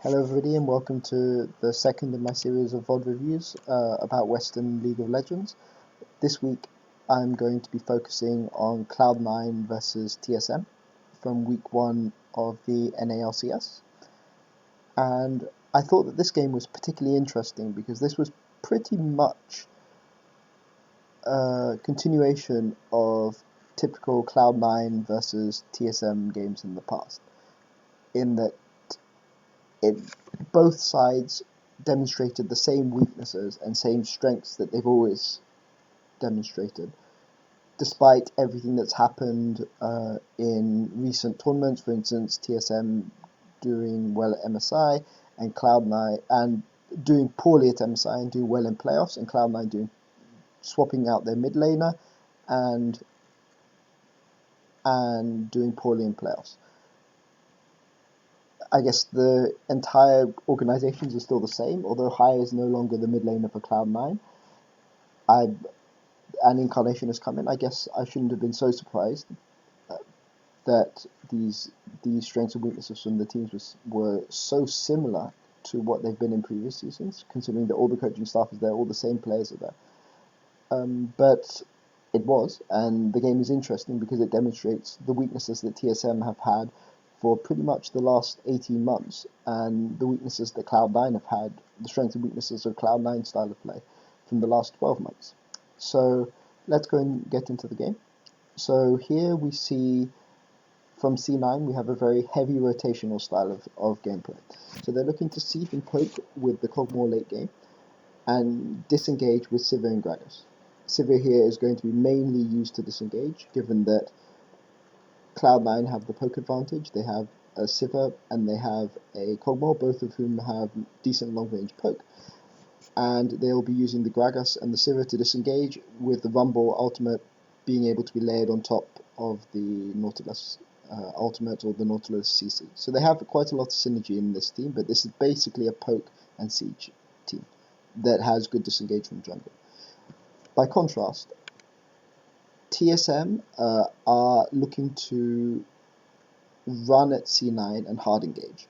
Hello everybody and welcome to the second in my series of VOD reviews about Western League of Legends. This week I'm going to be focusing on Cloud9 versus TSM from week 1 of the NALCS. And I thought that this game was particularly interesting because this was pretty much a continuation of typical Cloud9 versus TSM games in the past, in that both sides demonstrated the same weaknesses and same strengths that they've always demonstrated, despite everything that's happened in recent tournaments. For instance, TSM doing well at MSI and Cloud9, and doing poorly at MSI and doing well in playoffs, and Cloud9 swapping out their mid laner and doing poorly in playoffs. I guess the entire organizations are still the same, although High is no longer the mid laner for Cloud9. And Incarnation has come in. I guess I shouldn't have been so surprised that these strengths and weaknesses from the teams were so similar to what they've been in previous seasons, considering that all the coaching staff is there, all the same players are there. But it was, and the game is interesting because it demonstrates the weaknesses that TSM have had for pretty much the last 18 months, and the weaknesses that Cloud9 have had, the strengths and weaknesses of Cloud9's style of play from the last 12 months. So let's go and get into the game. So here we see from C9 we have a very heavy rotational style of gameplay. So they're looking to seep and poke with the Kog'Maw late game and disengage with Sivir and Gragas. Sivir here is going to be mainly used to disengage, given that Cloud9 have the poke advantage. They have a Sivir and they have a Kog'Maw, both of whom have decent long-range poke. And they'll be using the Gragas and the Sivir to disengage, with the Rumble ultimate being able to be layered on top of the Nautilus ultimate or the Nautilus CC. So they have quite a lot of synergy in this team, but this is basically a poke and siege team that has good disengage from jungle. By contrast, TSM are looking to run at C9 and hard engage,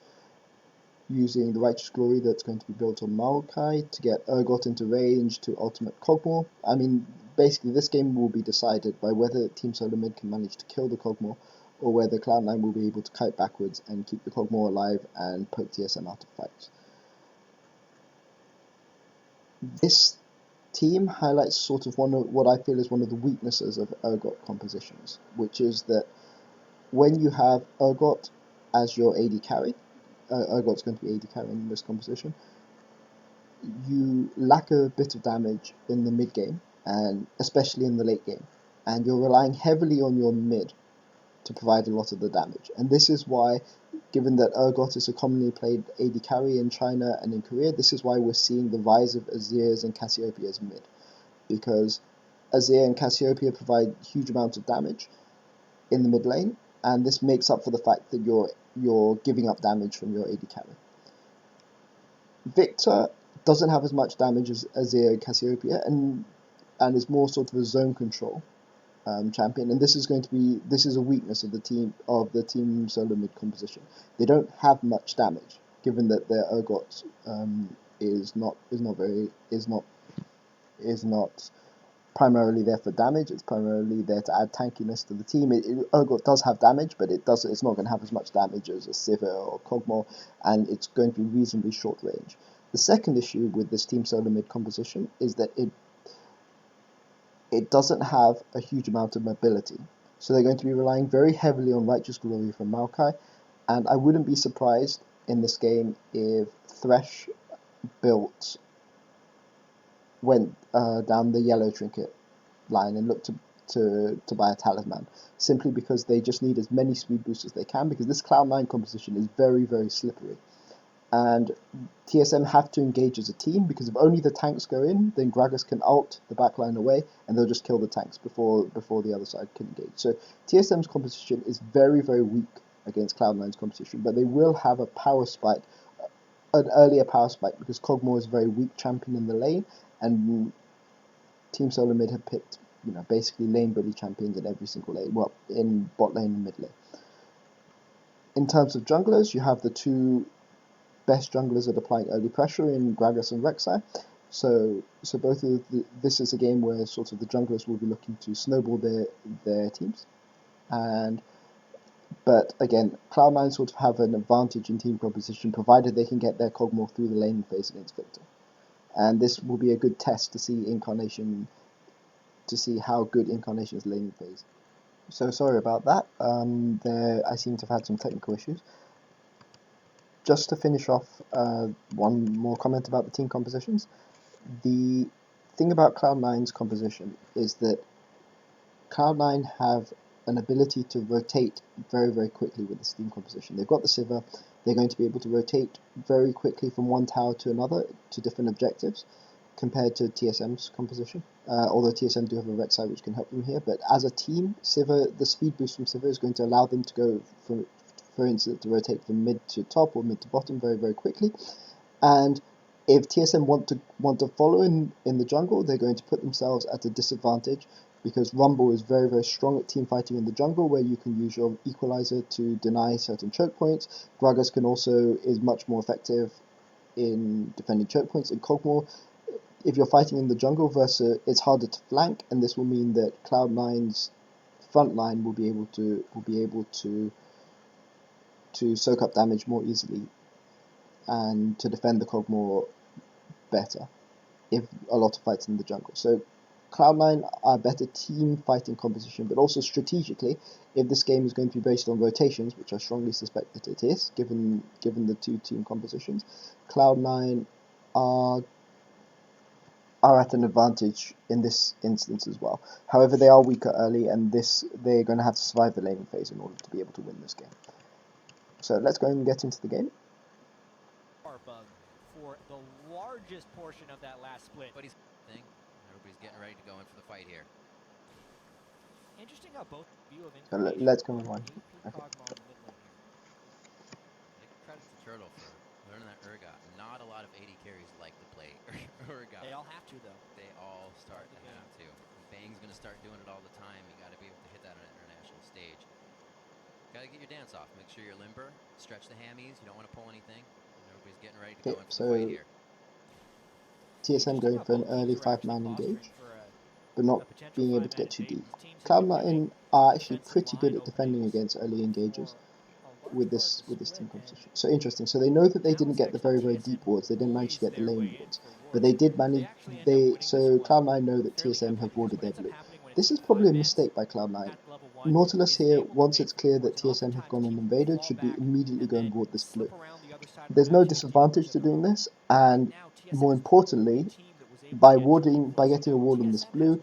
using the Righteous Glory that's going to be built on Maokai to get Urgot into range to ultimate Kog'Maw. I mean, basically this game will be decided by whether Team Solo Mid can manage to kill the Kog'Maw, or whether Cloud9 will be able to kite backwards and keep the Kog'Maw alive and poke TSM out of fights. This team highlights sort of what I feel is one of the weaknesses of Urgot compositions, which is that when you have Urgot as your AD carry, Urgot's going to be AD carry in this composition, you lack a bit of damage in the mid game, and especially in the late game, and you're relying heavily on your mid to provide a lot of the damage. And this is why, given that Urgot is a commonly played AD carry in China and in Korea, this is why we're seeing the rise of Azir's and Cassiopeia's mid, because Azir and Cassiopeia provide huge amounts of damage in the mid lane, and this makes up for the fact that you're giving up damage from your AD carry. Viktor doesn't have as much damage as Azir and Cassiopeia, and is more sort of a zone control champion, and this is a weakness of the team solo mid composition. They don't have much damage, given that their Urgot is not primarily there for damage. It's primarily there to add tankiness to the team. Urgot does have damage, but it's not going to have as much damage as a Sivir or Kog'Maw, and it's going to be reasonably short range. The second issue with this team solo mid composition is that it doesn't have a huge amount of mobility. So they're going to be relying very heavily on Righteous Glory from Maokai, and I wouldn't be surprised in this game if Thresh went down the yellow trinket line and looked to buy a talisman, simply because they just need as many speed boosts as they can, because this Cloud9 composition is very, very slippery. And TSM have to engage as a team, because if only the tanks go in, then Gragas can ult the backline away, and they'll just kill the tanks before the other side can engage. So TSM's composition is very, very weak against Cloud9's composition, but they will have a power spike, an earlier power spike, because Kog'Maw is a very weak champion in the lane, and Team Solo Mid have picked, basically lane bully champions in every single lane, well, in bot lane and mid lane. In terms of junglers, you have the two best junglers at applying early pressure in Gragas and Rek'Sai. So both of this is a game where sort of the junglers will be looking to snowball their teams, but again, Cloud9 sort of have an advantage in team composition provided they can get their Kog'Maw through the laning phase against Viktor, and this will be a good test to see Incarnation, to see how good Incarnation's laning phase. So sorry about that. I seem to have had some technical issues. Just to finish off, one more comment about the team compositions. The thing about Cloud9's composition is that Cloud9 have an ability to rotate very, very quickly with this team composition. They've got the Sivir, they're going to be able to rotate very quickly from one tower to another to different objectives compared to TSM's composition. Although TSM do have a Rek'Sai which can help them here, but as a team, Sivir, the speed boost from Sivir is going to allow them to go, for instance, to rotate from mid to top or mid to bottom very, very quickly. And if TSM want to follow in the jungle, they're going to put themselves at a disadvantage because Rumble is very, very strong at team fighting in the jungle, where you can use your equalizer to deny certain choke points. Gragas is much more effective in defending choke points. In Kog'Maw, if you're fighting in the jungle versus, it's harder to flank, and this will mean that Cloud9's front line will be able to soak up damage more easily and to defend the Kog'Maw better if a lot of fights in the jungle. So Cloud9 are better team fighting composition, but also strategically, if this game is going to be based on rotations, which I strongly suspect that it is, given the two team compositions, Cloud9 are at an advantage in this instance as well. However, they are weaker early, and they're going to have to survive the laning phase in order to be able to win this game. So let's go and get into the game. For the largest portion of that last split. But everybody's getting ready to go in for the fight here. Interesting how both view of So let's go and one. Okay. Credit to Turtle for learning that Urgot. Not a lot of AD carries like to play Urgot. They all have to, though. They all start to have to. Bang's going to start doing it all the time. You got to be able to hit that on an international stage. Got to get your dance off. Make sure you're limber. Stretch the hammies. You don't want to pull anything. Everybody's getting ready to go in for the fight here. TSM going for an early 5-man engage, but not being able to get too deep. Cloud9 are actually pretty good at defending against early engages with this team composition. So interesting. So they know that they didn't get the very, very deep wards. They didn't manage to get the lane wards, but they did manage. So Cloud9 know that TSM have warded their blue. This is probably a mistake by Cloud9. Nautilus here, once it's clear that TSM have gone and invaded, should be immediately go and ward this blue. There's no disadvantage to doing this, and more importantly, by getting a ward on this blue,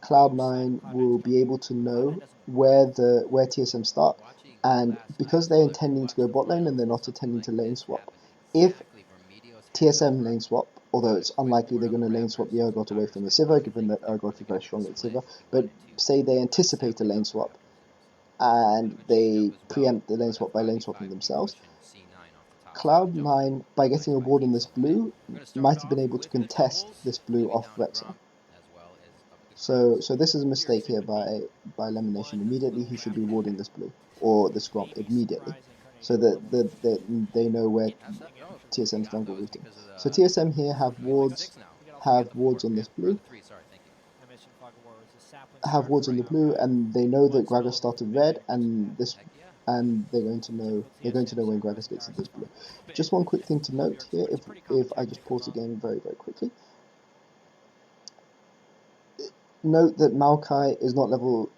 Cloud9 will be able to know where TSM start, and because they're intending to go bot lane and they're not intending to lane swap, if TSM lane swap, although it's unlikely they're going to lane swap the Urgot away from the Sivir, given that Urgot is very strong at Sivir, but say they anticipate a lane swap, and they preempt the lane swap by lane swapping themselves, Cloud9, by getting a ward on this blue, might have been able to contest this blue off Bjergsen. So this is a mistake here by Elimination. Immediately he should be warding this blue, or this Gromp immediately, so that they know where TSM's jungle routing. So TSM here have wards on this blue, and they know that Gragas started red, and they're going to know when Gragas gets to this blue. Just one quick thing to note here, if I just pause the game very, very quickly. Note that Maokai is not level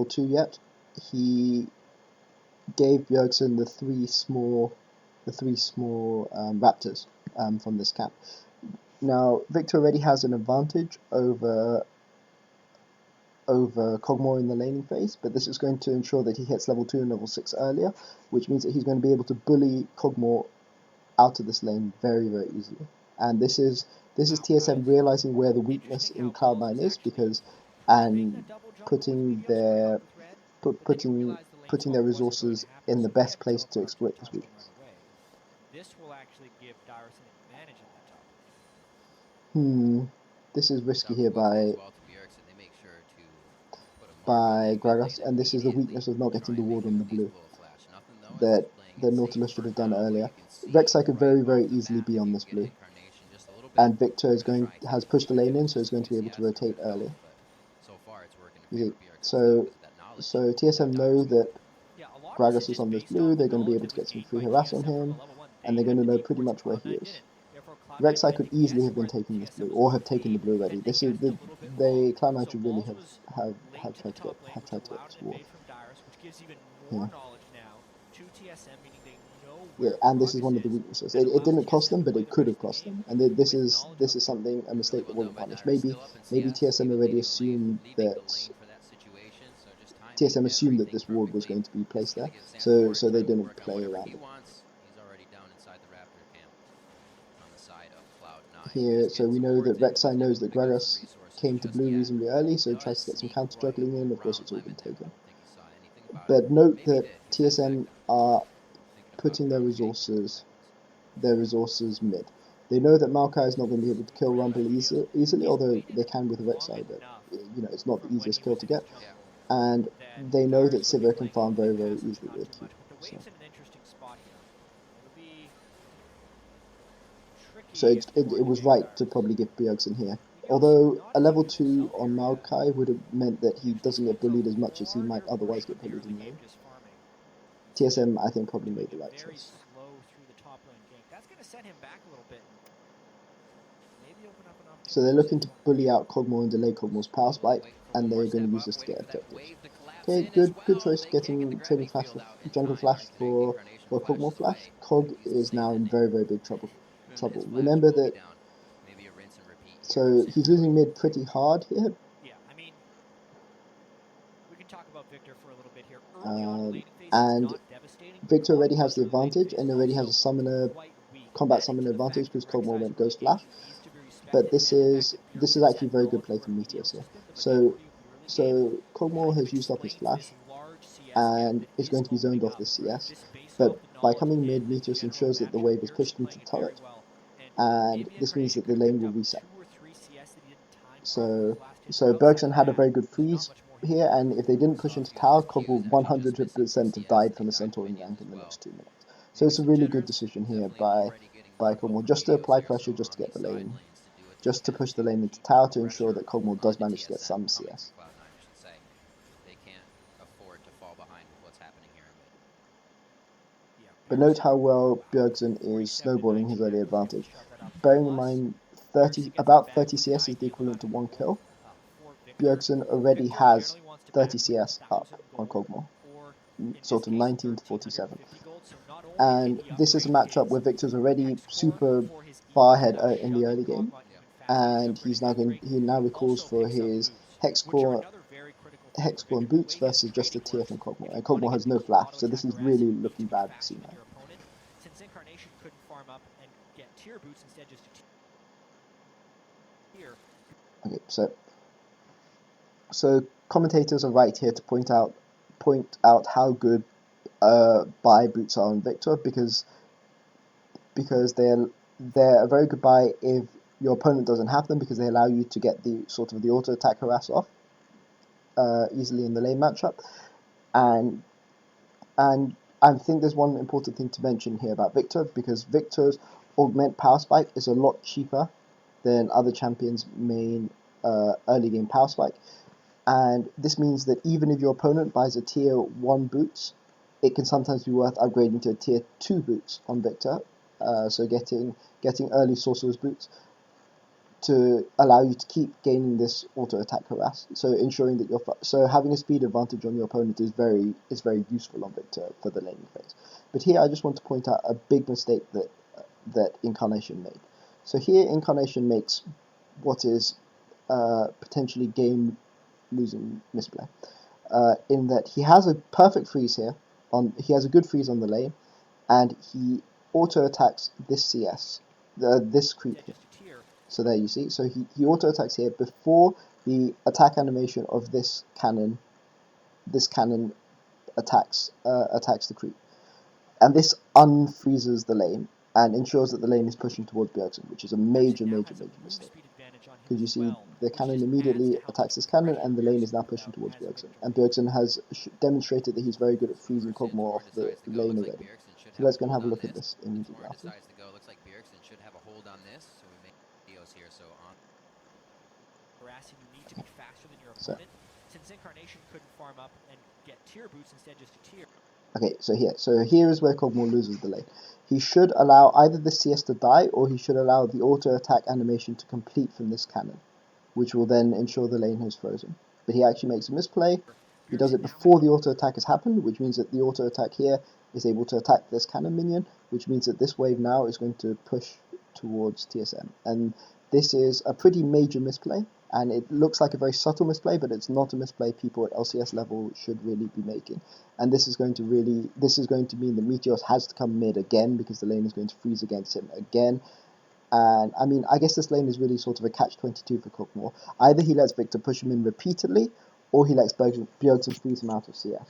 2 yet. He gave Bjergsen the three small raptors from this camp. Now Viktor already has an advantage over Kog'Maw in the laning phase, but this is going to ensure that he hits level 2 and level 6 earlier, which means that he's going to be able to bully Kog'Maw out of this lane very, very easily. And this is TSM realizing where the weakness in Cloud9 is, and putting their resources in the best place to exploit this weakness. This will actually give Dyrus an advantage in that top. This is risky here by Gragas, and this is the weakness of not getting the ward on the blue. That that Nautilus should have done earlier. Rek'Sai could very easily be on this blue, and Viktor has pushed the lane in, so he's going to be able to rotate early. So TSM know that Gragas is on this blue. They're going to be able to get some free harass on him, and they're going to know pretty much where he is. Rek'Sai could easily have been taking this blue, or have taken the blue already. This is Cloud9 should really have tried to get this ward. Yeah, and this is one of the weaknesses. It didn't cost them, but it could have cost them. And this is a mistake that wasn't punished. Maybe TSM already assumed that this ward was going to be placed there, so they didn't play around it. Here, so we know that Rek'Sai knows that Gragas came to blue reasonably early, so he tries to get some counter juggling in. Of course, it's all been taken. But note that TSM are putting their resources mid. They know that Maokai is not going to be able to kill Rumble easily, although they can with Rek'Sai, but it's not the easiest kill to get. And they know that Sivir can farm very easily with Q. So it was right to probably give Bjergsen here. Although a level 2 on Maokai would have meant that he doesn't get bullied as much as he might otherwise get bullied in lane. TSM, I think, probably made the right choice. So they're looking to bully out Kog'Maw and delay Kog'Maw's power spike, and they're going to use this to get objectives. Okay, good choice getting trading flash for jungle flash for Kog'Maw flash. Kog is now in very big trouble. Remember that. So he's losing mid pretty hard here. Yeah, I mean, we can talk about Viktor for a little bit here. Early on in the late phase, and Viktor already has the advantage, and already has a combat summoner advantage because Kog'Maw went Ghost Flash. But this is actually very good play from Meteors here. So Kog'Maw has used up his flash, and is going to be zoned off this CS. But by coming mid, Meteors ensures that the wave is pushed into the turret, and this means that the lane will reset. So Bjergsen had a very good freeze here, and if they didn't push into tower, Kog will 100% have died from the Centauran rank in the next 2 minutes. So it's a really good decision here by Kog'Maw, just to apply pressure, just to get the lane, just to push the lane into tower to ensure that Kog'Maw does manage to get some CS. But note how well Bjergsen is snowballing his early advantage. Bearing in mind, about 30 CS is the equivalent to 1 kill. Bjergsen already has 30 CS up on Kog'Maw, sort of 19 to 47. And this is a matchup where Viktor's already super far ahead in the early game, and he now recalls for his Hexcore and Boots versus just a tier from Kog'Maw, and Kog'Maw has no flash, so this is really looking bad for C9. Since Incarnation couldn't farm up and get tier boots, instead just tier. Okay, so commentators are right here to point out how good buy boots are on Viktor, because they're a very good buy if your opponent doesn't have them, because they allow you to get the sort of the auto attack harass off easily in the lane matchup, and I think there's one important thing to mention here about Viktor, because Viktor's augment power spike is a lot cheaper than other champions' main early game power spike, and this means that even if your opponent buys a tier 1 boots, it can sometimes be worth upgrading to a tier 2 boots on Viktor, so getting early sorcerer's boots to allow you to keep gaining this auto attack harass, so ensuring that having a speed advantage on your opponent is very useful on Viktor for the laning phase. But here I just want to point out a big mistake that Incarnation made. So here Incarnation makes what is potentially game losing misplay, in that he has a perfect freeze here, he has a good freeze on the lane, and he auto attacks this CS, this creep here. So there you see, so he auto attacks here before the attack animation of this cannon attacks the creep, and this unfreezes the lane and ensures that the lane is pushing towards Bjergsen, which is a major mistake. Because you see, the cannon immediately attacks this cannon, and the lane is now pushing towards Bjergsen. And Bjergsen has demonstrated that he's very good at freezing Kog'Maw off the lane already. So let's go and have a look at this immediately after. Looks like Bjergsen should have a hold on this, so we make videos here. So on. Harassing, you need to be faster than your opponent. Since Incarnation couldn't farm up and get tier boots, instead just a tier. Okay, so here is where Kog'Maw loses the lane. He should allow either the CS to die, or he should allow the auto-attack animation to complete from this cannon, which will then ensure the lane is frozen. But he actually makes a misplay. He does it before the auto-attack has happened, which means that the auto-attack here is able to attack this cannon minion, which means that this wave now is going to push towards TSM. And this is a pretty major misplay, and it looks like a very subtle misplay, but it's not a misplay people at LCS level should really be making. And this is going to mean that Meteos has to come mid again, because the lane is going to freeze against him again. And I mean, I guess this lane is really sort of a catch-22 for Kog'Maw. Either he lets Viktor push him in repeatedly, or he lets Bjergsen freeze him out of CS,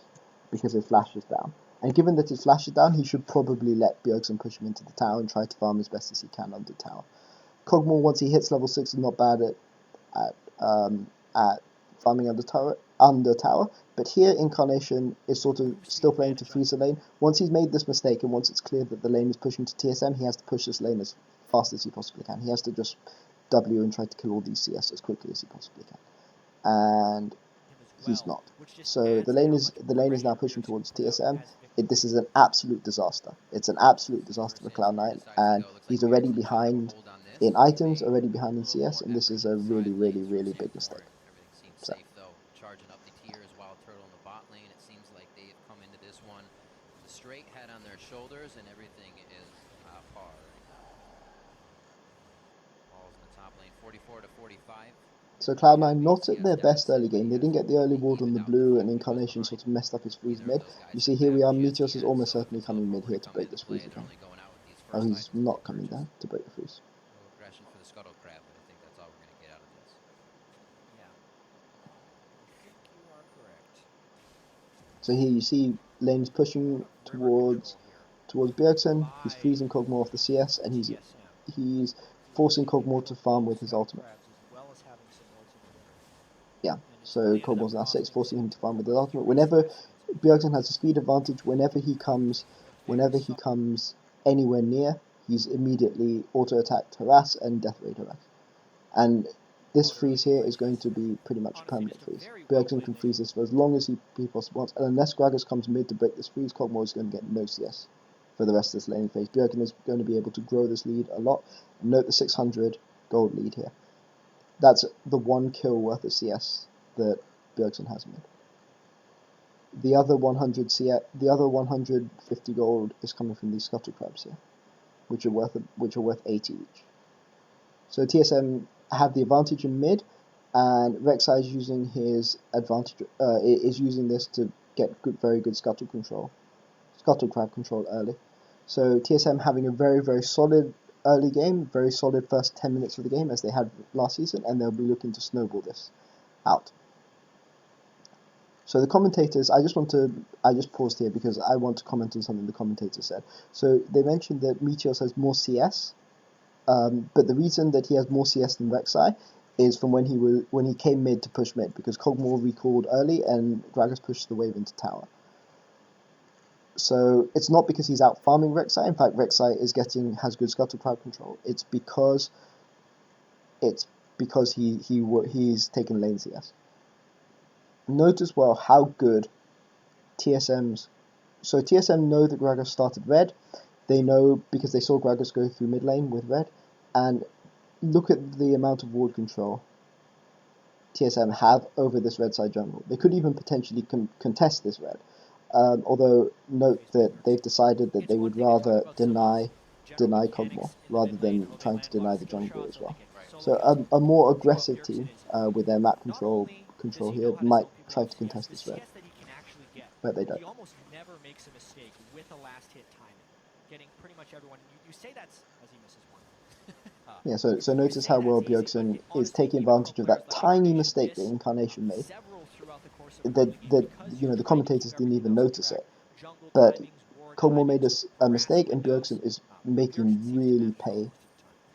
because his flash is down. And given that his flash is down, he should probably let Bjergsen push him into the tower and try to farm as best as he can under tower. Kog'Maw, once he hits level 6, is not bad at farming under tower, but here Incarnation is sort of still playing to freeze the lane. Once he's made this mistake, and once it's clear that the lane is pushing to TSM, he has to push this lane as fast as he possibly can. He has to just W and try to kill all these CS as quickly as he possibly can. And he's not. So the lane is now pushing towards TSM. This is an absolute disaster. It's an absolute disaster for Cloud9, and he's already behind in items, already behind in CS, and this is a really, really, really big mistake. So. Charging up the tiers, Wild Turtle in the bot lane. It seems like they've come into this one with a straight head on their shoulders, and everything is par. Ball's in the top lane, 44 to 45. So Cloud9 not at their best early game. They didn't get the early ward on the blue, and Incarnation sort of messed up his freeze mid. You see here we are, Meteos is almost certainly coming mid here to break this freeze again. Oh, he's not coming down to break the freeze. No aggression for the Scuttle Crab, but I think that's all we're going to get out of this. Yeah. I think you are correct. So here you see lane's pushing towards Bjergsen. He's freezing Kog'Maw off the CS, and he's forcing Kog'Maw to farm with his ultimate. Yeah, so Kog'Maw's now 6, forcing him to farm with his ultimate. Whenever Bjergsen has a speed advantage, whenever he comes anywhere near, he's immediately auto-attacked harass and death rate harass. And this freeze here is going to be pretty much a permanent freeze. Bjergsen can freeze this for as long as he possibly wants, and unless Gragas comes mid to break this freeze, Kog'Maw is going to get no CS for the rest of this laning phase. Bjergsen is going to be able to grow this lead a lot. Note the 600 gold lead here. That's the 1 kill worth of CS that Bjergsen has made. The other 150 gold is coming from these Scuttle Crabs here, which are worth 80 each. So TSM have the advantage in mid, and Rek'Sai is using his advantage. Is using this to get very good Scuttle Crab control early. So TSM having a very, very solid early game, very solid first 10 minutes of the game as they had last season, and they'll be looking to snowball this out. So the commentators, I just paused here because I want to comment on something the commentator said. So they mentioned that Meteos has more CS, but the reason that he has more CS than Rek'Sai is from when he came mid to push mid, because Kog'Maw recalled early and Gragas pushed the wave into tower. So it's not because he's out farming Rek'Sai. In fact, Rek'Sai has good Scuttle Crab control. It's because he's taken lane CS. Note as well how good TSM's. So TSM know that Gragas started red. They know because they saw Gragas go through mid lane with red, and look at the amount of ward control TSM have over this red side jungle. They could even potentially contest this red. Although note that they've decided that they would rather deny Kog'Maw rather than trying to deny the jungle as well. So a more aggressive team with their map control here might try to contest this red, but they don't. He almost never makes a mistake with a last hit timing, getting pretty much everyone. You say that's as he misses one. Yeah, so notice how well Bjergsen is taking advantage of that tiny mistake that Incarnation made. That the commentators didn't even notice it, but Kog'Maw made a mistake, and Bjergsen is making really pay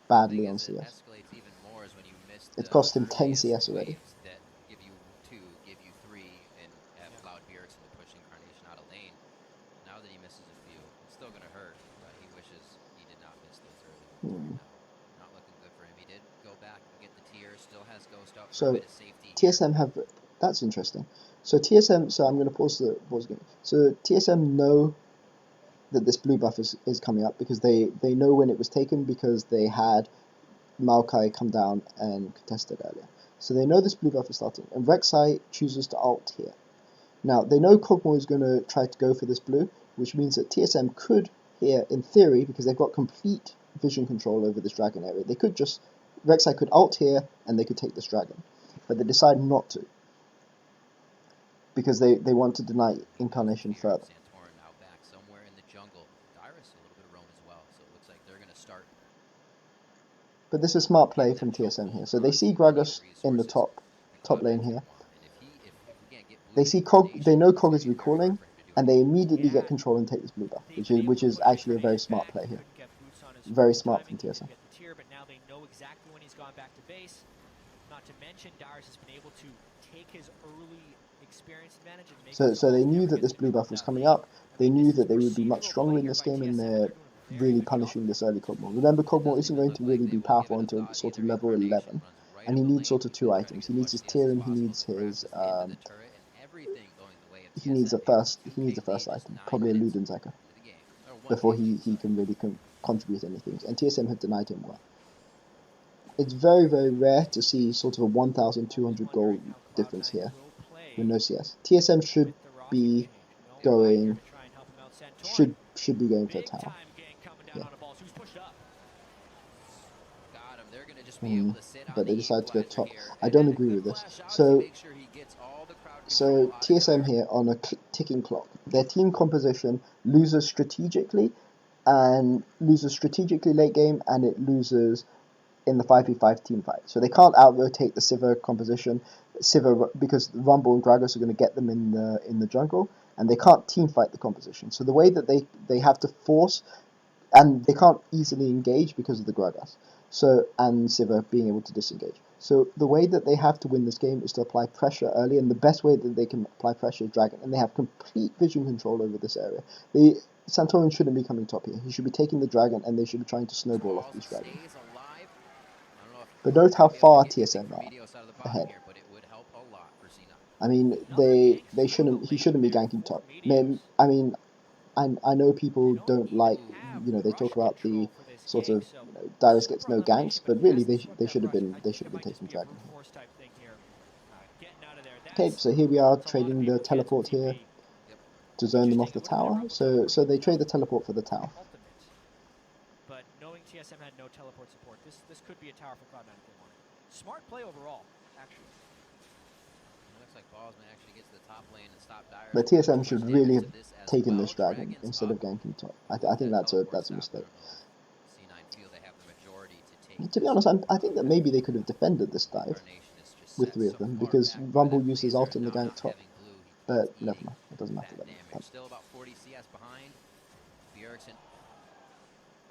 badly on CS. Escalates even more is when you miss It's cost him 10 phase CS already. waves that give you 2, give you 3, and have allowed Bjergsen to push Incarnation out of lane. Now that he misses a few, it's still going to hurt, but he wishes he did not miss those early ones. No, not looking good for him. He did go back and get the tier, still has Ghost up for a So bit of safety TSM have, that's interesting. So TSM, so I'm going to pause the game. So TSM know that this blue buff is coming up because they know when it was taken because they had Maokai come down and contest it earlier. So they know this blue buff is starting, and Rek'Sai chooses to ult here. Now, they know Kog'Maw is going to try to go for this blue, which means that TSM could here, in theory, because they've got complete vision control over this dragon area, they could just, Rek'Sai could ult here, and they could take this dragon. But they decide not to, because they want to deny Incarnation further. Santorin now back somewhere in the jungle. Dyrus a little bit of roam as well, so it looks like they're going to start. But this is smart play from TSM here. So they see Gragas in the top lane here. They see they know Kog is recalling, and they immediately get control and take this blue buff, which is actually a very smart play here. Very smart from TSM. But now they know exactly when he's gone back to base. Not to mention, Dyrus has been able to take his early experience advantage and make So they knew that this blue buff was coming up. They knew that they would be much stronger in this game, and they're really punishing this early Kog'Maw. Remember, Kog'Maw isn't going to really be powerful until sort of level 11, and he needs sort of 2 items. He needs his tier, and he needs his he needs a first item, probably a Luden's before he can really contribute anything. And TSM have denied him well. It's very, very rare to see sort of a 1,200 gold difference here with no CS. TSM should be going for a tower. Yeah. But they decide to go top. I don't agree with this. So TSM here on a ticking clock. Their team composition loses strategically late game, and it loses in the 5v5 team fight. So they can't out-rotate the Sivir composition, because Rumble and Gragas are going to get them in the jungle, and they can't team fight the composition. So the way that they have to force, and they can't easily engage because of the Gragas, and Sivir being able to disengage. So the way that they have to win this game is to apply pressure early, and the best way that they can apply pressure is Dragon, and they have complete vision control over this area. Santorin shouldn't be coming top here. He should be taking the Dragon, and they should be trying to snowball off these dragons. But note how far TSM are ahead. I mean, he shouldn't be ganking top. I mean, I know people don't like, they talk about the sort of, Dyrus gets no ganks, but really they should have been taking Dragon here. Okay, so here we are trading the teleport here to zone them off the tower. So they trade the teleport for the tower. But knowing TSM had no teleport support, this could be a tower for Cloud9 if they want it. Smart play overall, actually. It looks like Ballsman actually gets to the top lane and stop Dyrus. But TSM should really have taken this dragon instead of ganking top. I think that's a mistake. To be honest, I think that maybe they could have defended this dive with 3 of them, because Rumble uses ult in the gank top. But never mind, it doesn't matter. Still about 40 CS behind. Bjergsen.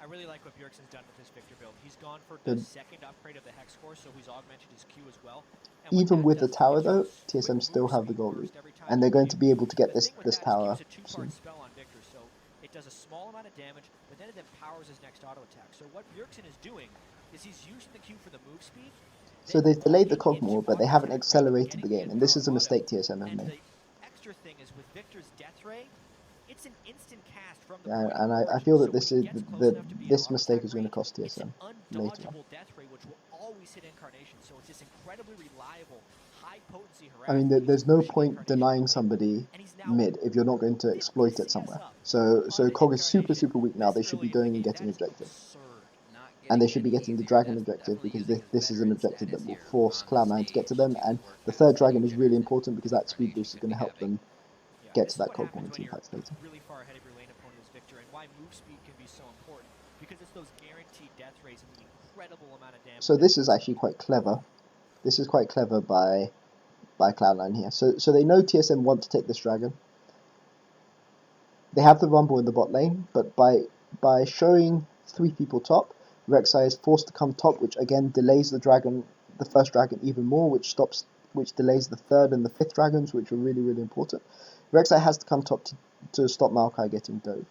I really like what Bjergsen's done with his Viktor build. He's gone for the second upgrade of the Hex core, so he's augmented his Q as well. And even with the tower though, TSM still have the gold lead, and they're going to be able to get this tower soon. Spell on Viktor, so it does a small amount of damage, but then it empowers his next auto attack. So what Bjergsen is doing is he's using the Q for the move speed. So they've delayed the Kog'Maw, but they haven't accelerated the game, and this is a mistake TSM have made. Extra thing is with Viktor's death ray, it's an instant cast from the and I feel that this mistake is going to cost TSM later on. Death ray, which will always hit Incarnation, so it's this incredibly reliable, high potency I mean, there's no point denying somebody mid if you're not going to exploit it somewhere. So Kog is super weak now. They should be going and getting objective, and they should be getting the dragon objective, because this is an objective that will force Cloud9 to get to them, and the 3rd dragon is really important because that speed boost is going to help them get to that Kog'Maw and team fights later. Really far ahead of your lane opponent is Viktor, and why move speed can be so important, because it's those guaranteed death rays and the incredible amount of damage. So this is actually quite clever. This is quite clever by Cloud9 here. So they know TSM want to take this dragon. They have the Rumble in the bot lane, but by showing 3 people top, Rek'Sai is forced to come top, which again delays the dragon the first dragon even more, which delays the third and the fifth dragons, which are really, really important. Rek'Sai has to come top to stop Maokai getting dove.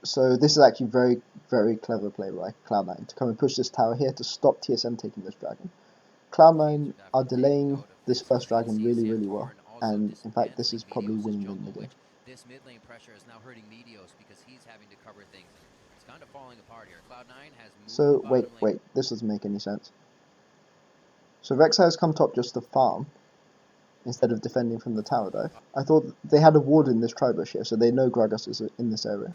So this is actually very, very clever play by Cloud9 to come and push this tower here to stop TSM taking this dragon. Cloud9 are delaying this first dragon really, really well, and in fact this is probably winning them the game. This mid lane pressure is now hurting Meteos because he's having to cover things. It's kind of falling apart here. Cloud9 has moved So wait, this doesn't make any sense. So Rek'Sai has come top just to farm instead of defending from the tower dive. I thought they had a ward in this tri-bush here, so they know Gragas is in this area.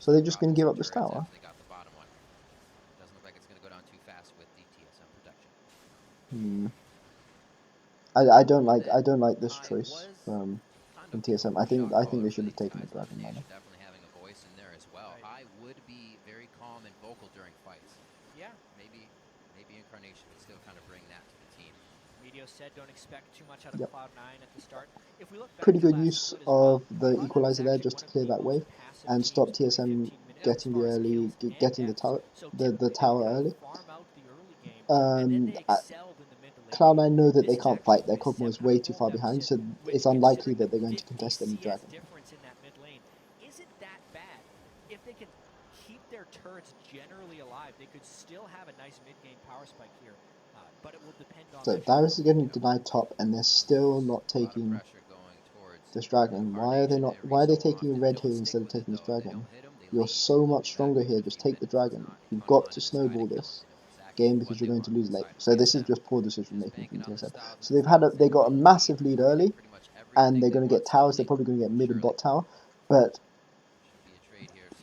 So they're just going to give up this tower. Doesn't look like it's going to go down too fast with the TSM protection. I don't like this choice from TSM. I think they should have taken the dragon mana. Definitely having a voice in there as well. I would be very calm and vocal during fights. Yeah. Maybe Incarnation could still kind of bring that to the team. Meteos said don't expect too much out of Cloud9 at the start. If we look back Pretty good use of the equalizer there just to clear that wave and stop TSM getting the tower early. Cloud9 know that they can't fight. Their Kog'Maw is way too far behind, so it's unlikely that they're going to contest any dragon. Isn't that bad? If they can keep their turrets generally alive, they could still have a nice mid-game power spike here. But it will depend on. So Dyrus is getting denied top, and they're still not taking this dragon. Why are they not? Why are they taking a red here instead of taking this dragon? You're so much stronger here. Just take the dragon. You've got to snowball this game because you're going to lose late. So this is just poor decision making from TSM. So they got a massive lead early, and they're going to get towers. They're probably going to get mid and bot tower, but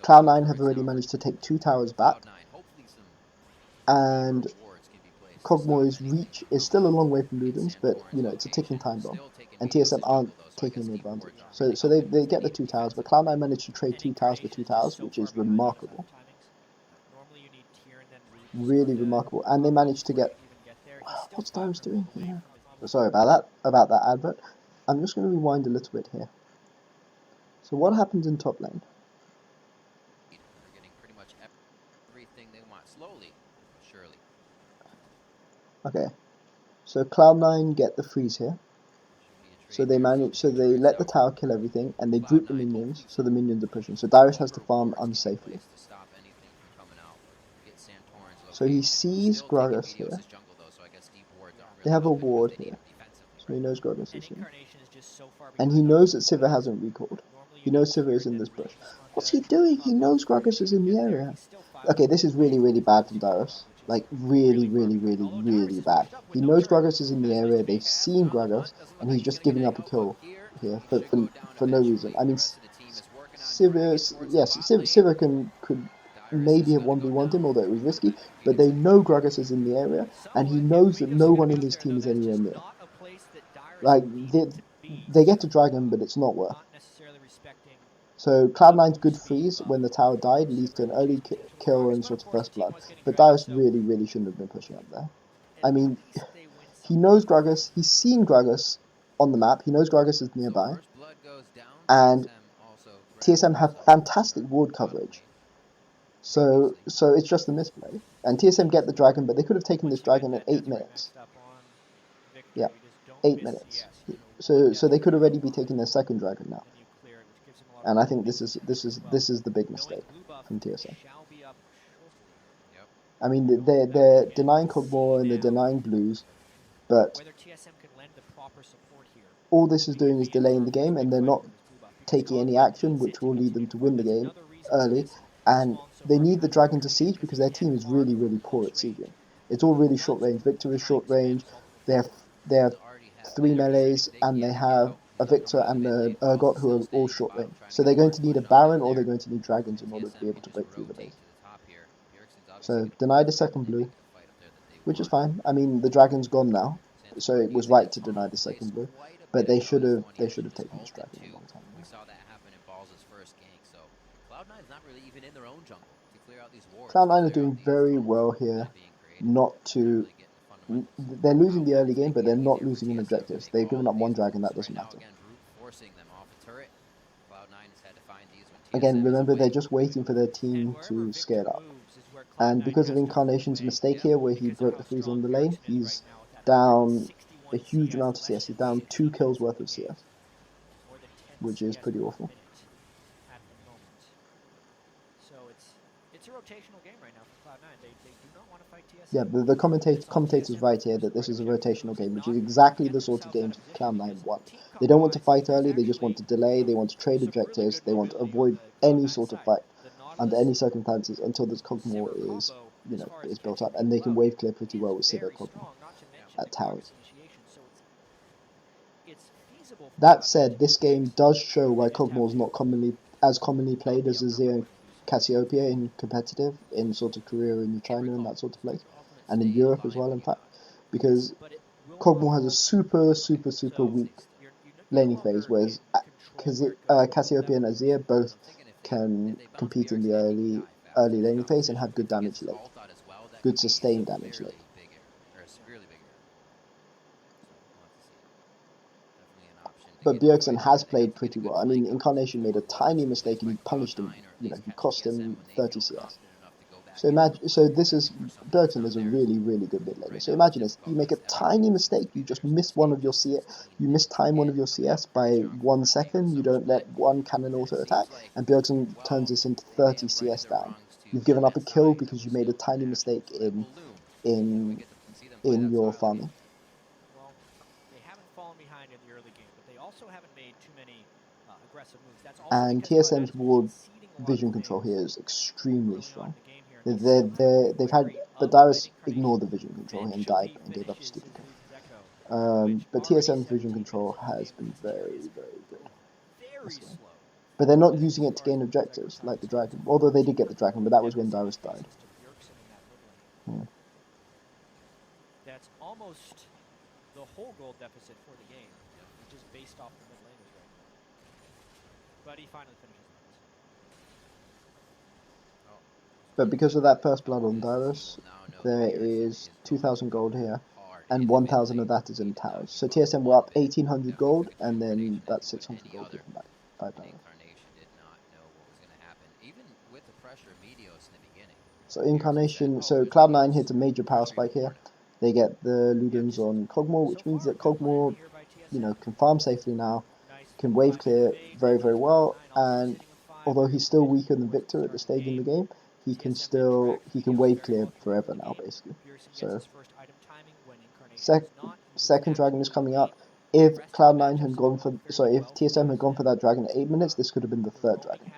Cloud9 have already managed to take 2 towers back, and Kog'Maw's reach is still a long way from Luden's, but you know it's a ticking time bomb, and TSM aren't taking the advantage. So they get the 2 towers, but Cloud9 managed to trade 2 towers for 2 towers, which is remarkable. Really remarkable, and they managed to get. What's Dyrus doing here? Sorry about that advert. I'm just going to rewind a little bit here. So what happens in top lane? They're getting pretty much everything they want, slowly, surely. Okay, so Cloud9 get the freeze here. So they let the tower kill everything, and they group the minions, so the minions are pushing. So Dyrus has to farm unsafely. So he sees Gragas here. They have a ward here, so he knows Gragas is here. And he knows that Sivir hasn't recalled. He knows Sivir is in this bush. What's he doing? He knows Gragas is in the area. Okay, this is really, really bad from Dyrus. Like, really, really, really, really bad. He knows Gragas is in the area, they've seen Gragas, and he's just giving up a kill here for no reason. I mean, Sivir could maybe have 1v1'd him, although it was risky, but they know Gragas is in the area, and he knows that no one in his team is anywhere near. Like, they get to Dragon, but it's not worth. So Cloud9's good freeze when the tower died leads to an early kill and sort of first blood, but Dyrus really, really shouldn't have been pushing up there. I mean, he knows Gragas, he's seen Gragas on the map, he knows Gragas is nearby, and TSM have fantastic ward coverage. So it's just a misplay. And TSM get the dragon, but they could have taken this dragon at 8 minutes. Yeah, 8 minutes. So they could already be taking their second dragon now. And I think this is the big mistake from TSM. I mean, they're denying Kog'Maw and they're denying blues, but all this is doing is delaying the game, and they're not taking any action, which will lead them to win the game early. And they need the dragon to siege because their team is really, really poor at sieging. It's all really short range. Viktor is short range. They have 3 melees, and they have a Viktor and an Urgot who are all short range. So they're going to need a Baron or they're going to need dragons in order to be able to break through the base. So deny the second blue, which is fine. I mean, the dragon's gone now, so it was right to deny the second blue. But they should have taken this dragon a long time ago. We saw that happen in Balls' first gank, so Cloud9's not really even in their own jungle to clear out these wards. Cloud9 are doing very well here, they're losing the early game, but they're not losing in objectives. They've given up 1 dragon, that doesn't matter. Again, remember, they're just waiting for their team to scale up. And because of Incarnation's mistake here, where he broke the freeze on the lane, he's down a huge amount of CS. He's down 2 kills worth of CS, which is pretty awful. At the moment. So it's a rotational game right now for Cloud9. They do not want to fight TSM. Yeah, the commentator's right here that this is a rotational game, which is exactly the sort of games Cloud9 want. They don't want to fight early, they just want to delay, they want to trade objectives, they want to avoid any sort of fight under any circumstances until this Cogmore is, is built up, and they can wave clear pretty well with Sivir Cogmore at towers. That said, this game does show why Cogmore is not as commonly played as Azir and Cassiopeia in competitive, in sort of Korea and China and that sort of place, and in Europe as well, in fact, because Cogmore has a super weak laning phase, whereas Cassiopeia and Azir both can compete in the early laning phase and have good damage late, good sustained damage late. But Bjergsen has played pretty well. I mean, Incarnation made a tiny mistake and he punished him. He cost him 30 CS. So Bjergsen is a really good mid laner. So imagine this: you make a tiny mistake, you just miss one of your CS, you mistime one of your CS by 1 second. You don't let one cannon auto attack, and Bjergsen turns this into 30 CS down. You've given up a kill because you made a tiny mistake in your farming. And TSM's ward vision control here is extremely strong. But Dyrus ignored the vision control here and died and gave up a stupid kill. But TSM's vision control has been very good. But they're not using it to gain objectives like the dragon. Although they did get the dragon, but that was when Dyrus died. That's almost the whole gold deficit for the game, which is based off the mid laners right now. But he finally finishes that. But because of that first blood on Dyrus, there is 2,000 gold here, and 1,000 of that is in towers. So TSM were up 1,800 gold, and then that's 600 gold given back by Dyrus. So Incarnation, so Cloud9 hits a major power spike here. They get the Ludens on Cogmore, which means that Cogmore, can farm safely now, can wave clear very well, and although he's still weaker than Viktor at this stage in the game, he can wave clear forever now, basically. So second dragon is coming up. If Cloud9 had gone for, if TSM had gone for that dragon at 8 minutes, this could have been the third dragon.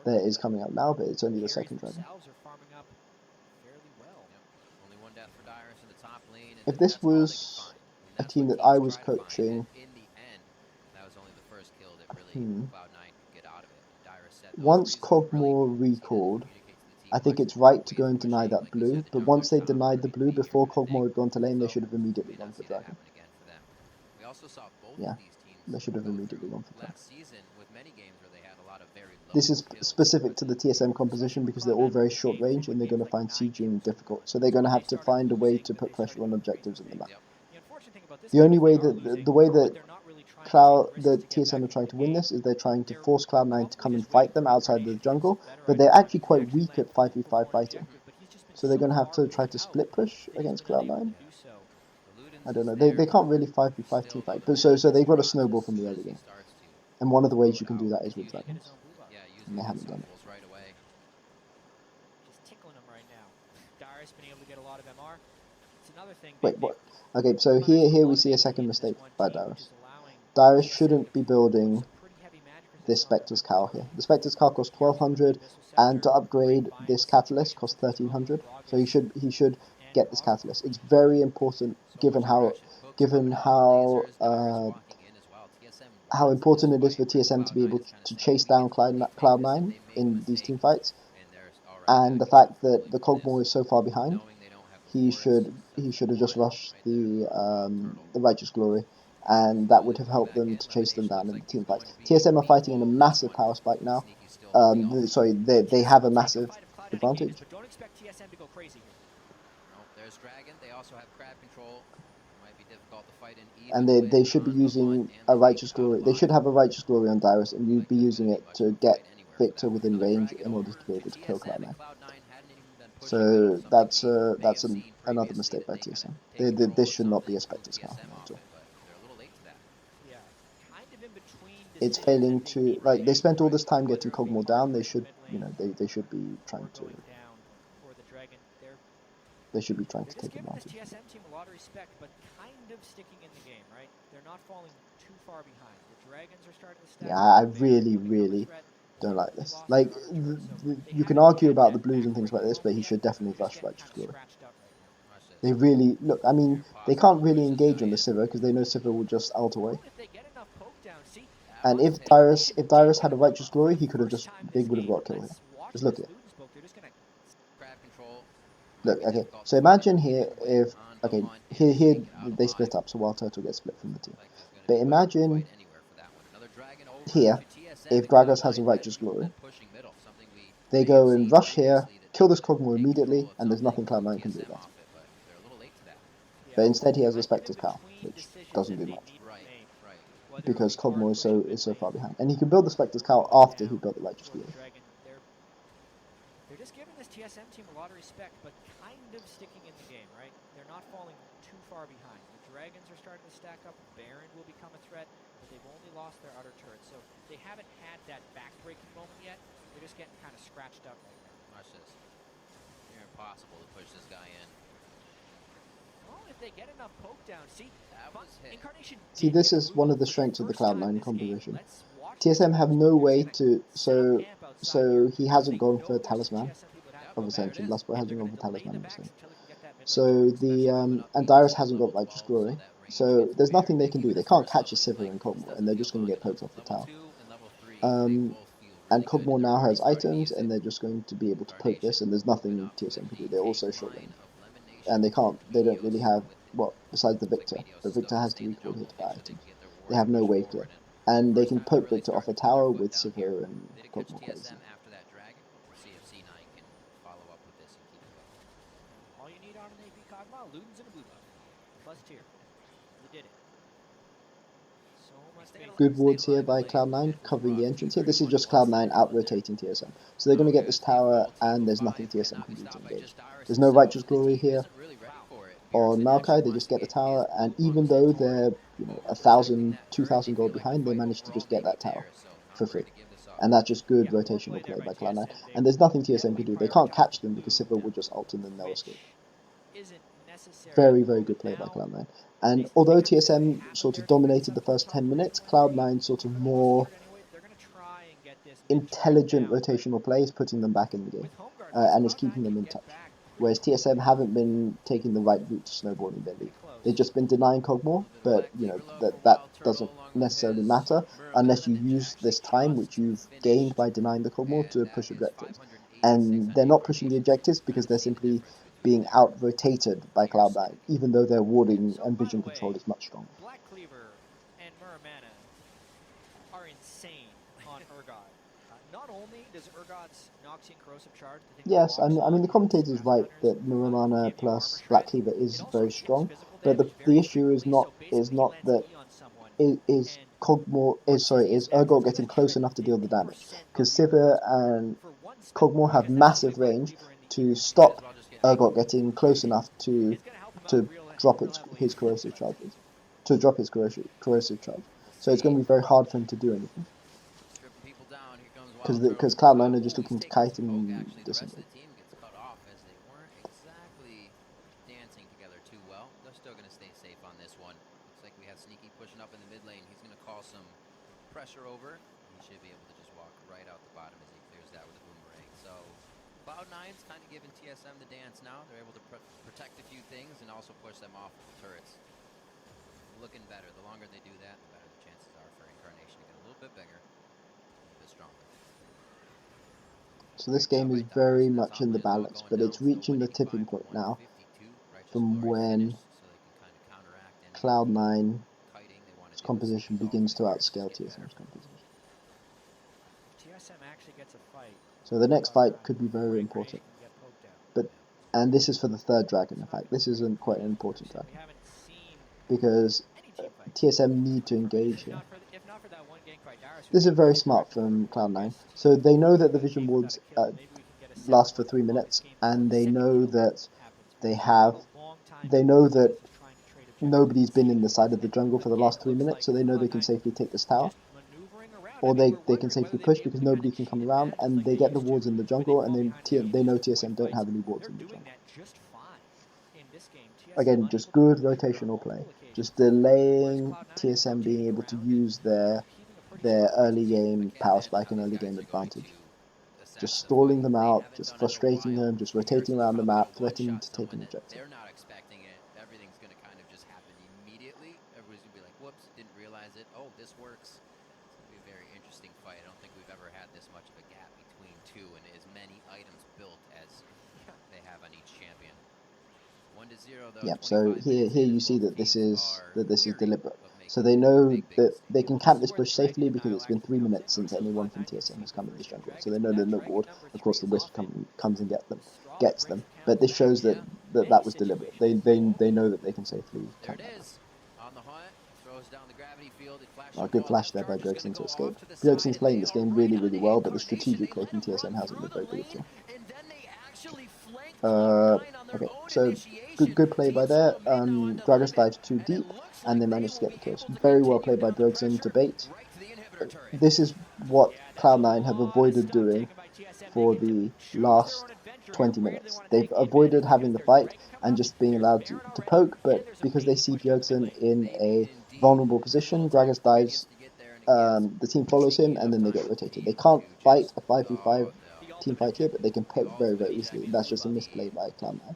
That is coming up now, but it's only the second dragon. If this was a team that I was coaching, once Cogmore recalled, I think it's right to go and deny that blue, but once they denied the blue before Cogmore had gone to lane, they should have immediately gone for dragon. Yeah, they should have immediately gone for dragon. This is specific to the TSM composition because they're all very short range and they're going to find sieging difficult. So they're going to have to find a way to put pressure on objectives in the map. The only way that the way that TSM are trying to win this is they're trying to force Cloud9 to come and fight them outside the jungle, but they're actually quite weak at 5v5 fighting. So they're going to have to try to split push against Cloud9. I don't know. They can't really 5v5 team fight, but so they've got a snowball from the early game. And one of the ways you can do that is with dragons. And they haven't done it. Wait, what? Okay, so here we see a second mistake by Dyrus. Dyrus shouldn't be building this Spectre's Cowl here. The Spectre's Cowl costs 1,200, and to upgrade this catalyst costs 1,300. So he should get this catalyst. It's very important given how important it is for TSM to be able to chase down Cloud9 in these team fights, and the fact that the Cogmore is so far behind. He should have just rushed the Righteous Glory, and that would have helped them to chase them down in the team fights. TSM are fighting in a massive power spike now. They have a massive advantage. And they should be using a Righteous Glory. They should have a Righteous Glory on Dyrus, and you'd be using it to get Victor within range in order to be able to kill Cloud9. So that's another mistake by TSM. This should not be a Spectre Cowl at all. It's failing to, like, they spent all this time getting Kog'Maw down. They should, you know, they should be trying to take advantage. TSM team a lot of respect, but kind of sticking in the game, right? They're not falling too far behind. The Dragons are starting to stack. Yeah, I really don't like this. Like, you can argue about the blues and things like this, but he should definitely rush Righteous Glory. They really, look, I mean, they can't really engage on the Sivir because they know Sivir will just ult away. And if Dyrus had a Righteous Glory, he could have just, they would have got killed here. Just look at it. Look, okay, so imagine here if, okay, here they split up, so Wild Turtle gets split from the team. But imagine here, if Dragos has a Righteous Glory, they go and rush here, kill this Kog'Maw immediately, and there's nothing Cloud9 can do about it. But instead he has a Spectre's Cowl, which doesn't do much. Because Kog'Maw is so far behind. And he can build the Spectre's Cowl after he built the Righteous Glory. They're just giving this TSM team a lot of respect, but kind of sticking in the game, right? They're not falling too far behind. The Dragons are starting to stack up. Baron will become a threat, but they've only lost their outer turret. So they haven't had that back-breaking moment yet. They're just getting kind of scratched up right now. Watch this. Near impossible to push this guy in. Well, if they get enough poke down, see, Incarnation. See, this is one of the strengths of the Cloud9 composition. TSM have no way to, so he hasn't gone for Talisman of Ascension. Lustboy hasn't gone for Talisman of Ascension. So and Dyrus hasn't got Righteous Glory. So there's nothing they can do. They can't catch a Sivir and Kog'Maw, and they're just going to get poked off the tower. And Kog'Maw now has items, and they're just going to be able to poke this, and there's nothing TSM can do. They're also short lane. And they don't really have, well, besides the Viktor. The Viktor has to recall hit by items. They have no wave clear. And they can poke Viktor off a tower with Sivir and Kog'Maw crazy. All you need on an AP Kog'Maw, Ludens and a blue buff. Plus tier. You did it. So much good wards here by Cloud9 covering the entrance here. This is just Cloud9 out-rotating TSM. So they're going to get this tower, and there's nothing TSM can do to engage. There's no Righteous Glory here on Maokai. They just get the tower, and even though they're 1,000, 2,000 gold behind, they managed to just get that tower for free. And that's just good rotational play by Cloud9. And there's nothing TSM can do. They can't catch them because Sivir will just ult and then they'll escape. Very, very good play by Cloud9. And although TSM sort of dominated the first 10 minutes, Cloud9 sort of more intelligent rotational play is putting them back in the game. And is keeping them in touch. Whereas TSM haven't been taking the right route to snowballing their league. They've just been denying Kog'Maw, but that doesn't necessarily matter unless you use this time which you've gained by denying the Kog'Maw to push objectives. And they're not pushing the objectives because they're simply being out-rotated by Cloud9, even though their warding and vision control is much stronger. Black Cleaver and Muramana are insane on Urgot. Not only does Urgot's Noxian Corrosive Charge... Yes, I mean the commentator is right that Muramana plus Black Cleaver is very strong, but the issue is not that is Urgot getting close enough to deal the damage, because Sivir and Kog'Maw have massive range to stop Urgot getting close enough to drop his corrosive charges, corrosive charge. So it's going to be very hard for him to do anything. Because Cloud9 are just looking to kite and disengage. Pressure over, he should be able to just walk right out the bottom as he clears that with a boomerang. So Cloud9's kind of giving TSM the dance now. They're able to protect a few things and also push them off the turrets. Looking better. The longer they do that, the better the chances are for Incarnation to get a little bit bigger, a little bit stronger. So this game is very much in the balance, but it's reaching the tipping point now from when Cloud9's composition begins to outscale TSM's composition. So the next fight could be very important. And this is for the third dragon, in fact. This isn't quite an important dragon. Because TSM need to engage here. This is very smart from Cloud9. So they know that the vision wards last for 3 minutes, and they know that they know that nobody's been in the side of the jungle for the last 3 minutes, so they know they can safely take this tower. Or they can safely push because nobody can come around, and they get the wards in the jungle, and they know TSM don't have any wards in the jungle. Again, just good rotational play. Just delaying TSM being able to use their early game power spike and early game advantage. Just stalling them out, just frustrating them, just rotating around the map, threatening to take an objective. They're not expecting it. Everything's going to kind of just happen immediately. Everybody's going to be like, whoops, didn't realize it. Oh, this works. It's going to be a very interesting fight. I don't think we've ever had this much of a gap between two and as many items built as they have on each champion. 1-0 though. Yep, so here you see that this is deliberate. So they know that they can camp this bush safely because it's been 3 minutes since anyone from TSM has come in this jungle. So they know they're no ward. Of course, the Wisp comes and gets them. But this shows that was deliberate. They know that they can safely camp that. Oh, good flash there by Bjergsen to escape. Bjergsen's playing this game really, really well, but the strategic play from TSM hasn't been very good at all. Okay, so good play by there. Dyrus dives too deep, and they managed to get the kills. Very well played by Bjergsen to bait. This is what Cloud9 have avoided doing for the last 20 minutes. They've avoided having the fight and just being allowed to poke, but because they see Bjergsen in a vulnerable position, Gragas dives, the team follows him, and then they get rotated. They can't fight a 5v5 team fight here, but they can poke very, very easily. That's just a misplay by Cloud9.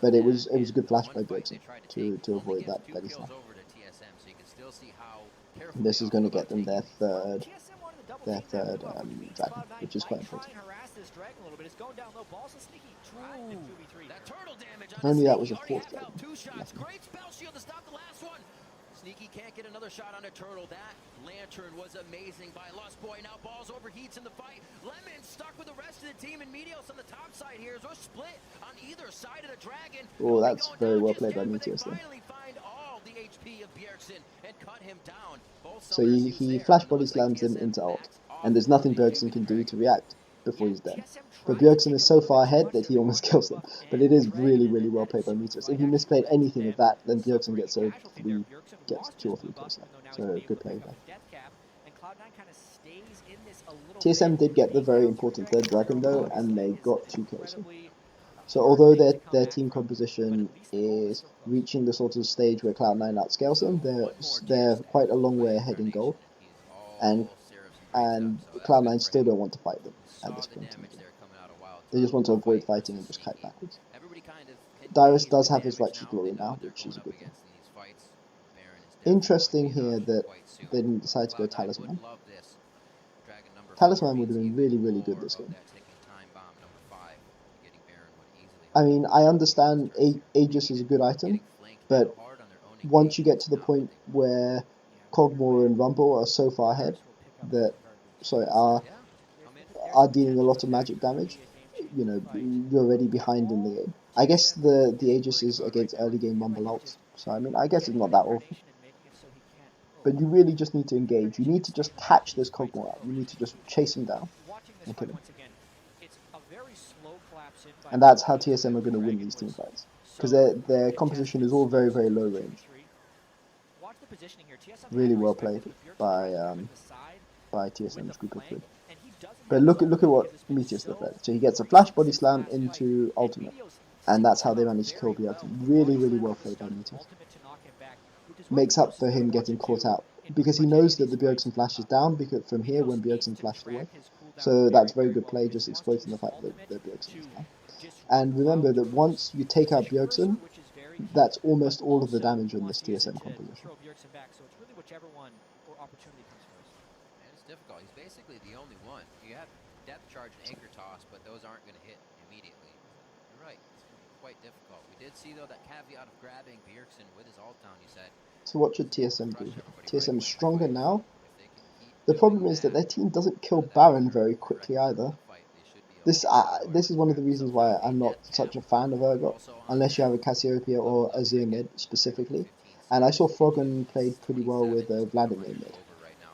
But it was a good flash by Bjergsen to avoid that belly slam. This is going to get them their third dragon, which is quite important. If only that was a fourth dragon. Sneaky can't get another shot on a turtle. That lantern was amazing by Lustboy. Now balls overheats in the fight. Lemon stuck with the rest of the team, and Meteos on the top side here. They're split on either side of the dragon. Oh, that's very well played by Meteos there. So he flash body slams them into ult, and there's nothing Bjergsen can do to react before he's dead. But Bjergsen is so far ahead that he almost kills them. But it is really, really well played by Meteos. If he misplayed anything of that, then Bjergsen gets 2 or 3 kills there. So good play there. TSM did get the very important third dragon though, and they got 2 kills. So although their team composition is reaching the sort of stage where Cloud9 outscales them, they're quite a long way ahead in gold, and Cloud9 still don't want to fight them at this point in the game. They just want to avoid fighting and just kite backwards. Dyrus does have his Righteous Glory now, which is a good thing. Interesting here that they didn't decide to go Talisman. Talisman would have been really, really good this game. I mean, I understand Aegis is a good item, but once you get to the point where Kog'Maw and Rumble are so far ahead that, are dealing a lot of magic damage, you know, you're already behind in the game. I guess the Aegis is against early game Rumble ults, so I mean, I guess it's not that awful. But you really just need to engage. You need to just catch this Kog'Maw out. You need to just chase him down and kill him. And that's how TSM are going to win these team fights, because their composition is all very, very low range. Really well played by TSM's group of 3. But look at what Meteos did. So he gets a flash body slam into ultimate, and that's how they managed to kill Bjergsen. Really, really well played by Meteos. Makes up for him getting caught out, because he knows that the Bjergsen flash is down from here when Bjergsen flashed away. So that's very good play, just exploiting the fact that Bjergsen is down. And remember that once you take out Bjergsen, that's almost all of the damage on this TSM composition. It's difficult. He's basically the only one. You have depth charge and anchor toss, but those aren't going to hit immediately. You're right. It's quite difficult. We did see, though, that caveat of grabbing Bjergsen with his ult down, you said. So what should TSM do? TSM is stronger now. The problem is that their team doesn't kill Baron very quickly either. This is one of the reasons why I'm not such a fan of Urgot, unless you have a Cassiopeia or Azir mid specifically. And I saw Froggen played pretty well with Vladimir mid.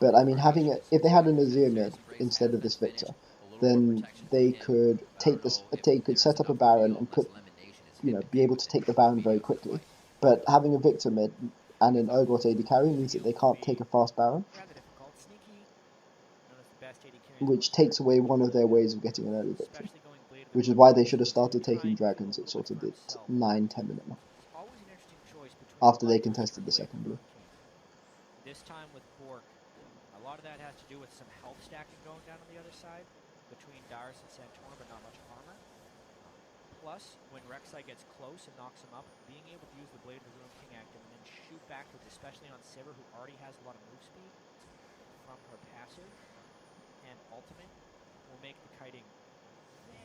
But I mean, if they had an Azir mid instead of this Viktor, then they could they could set up a Baron and be able to take the Baron very quickly. But having a Viktor mid and an Urgot AD carry means that they can't take a fast Baron, Rather difficult. Sneaky, known as the best AD carry, which takes away one of their ways of getting an early victory. especially going blade Which is why they should have started taking dragons at sort of the 9-10 minute mark, always an interesting choice between after they contested the second blue. This time with Bork, a lot of that has to do with some health stacking going down on the other side between Dyrus and Santorum, but not much armor. Plus, when Rek'Sai gets close and knocks him up, being able to use the Blade of the Ruined King active and then shoot backwards, especially on Sivir, who already has a lot of move speed from her passive and ultimate, will make the kiting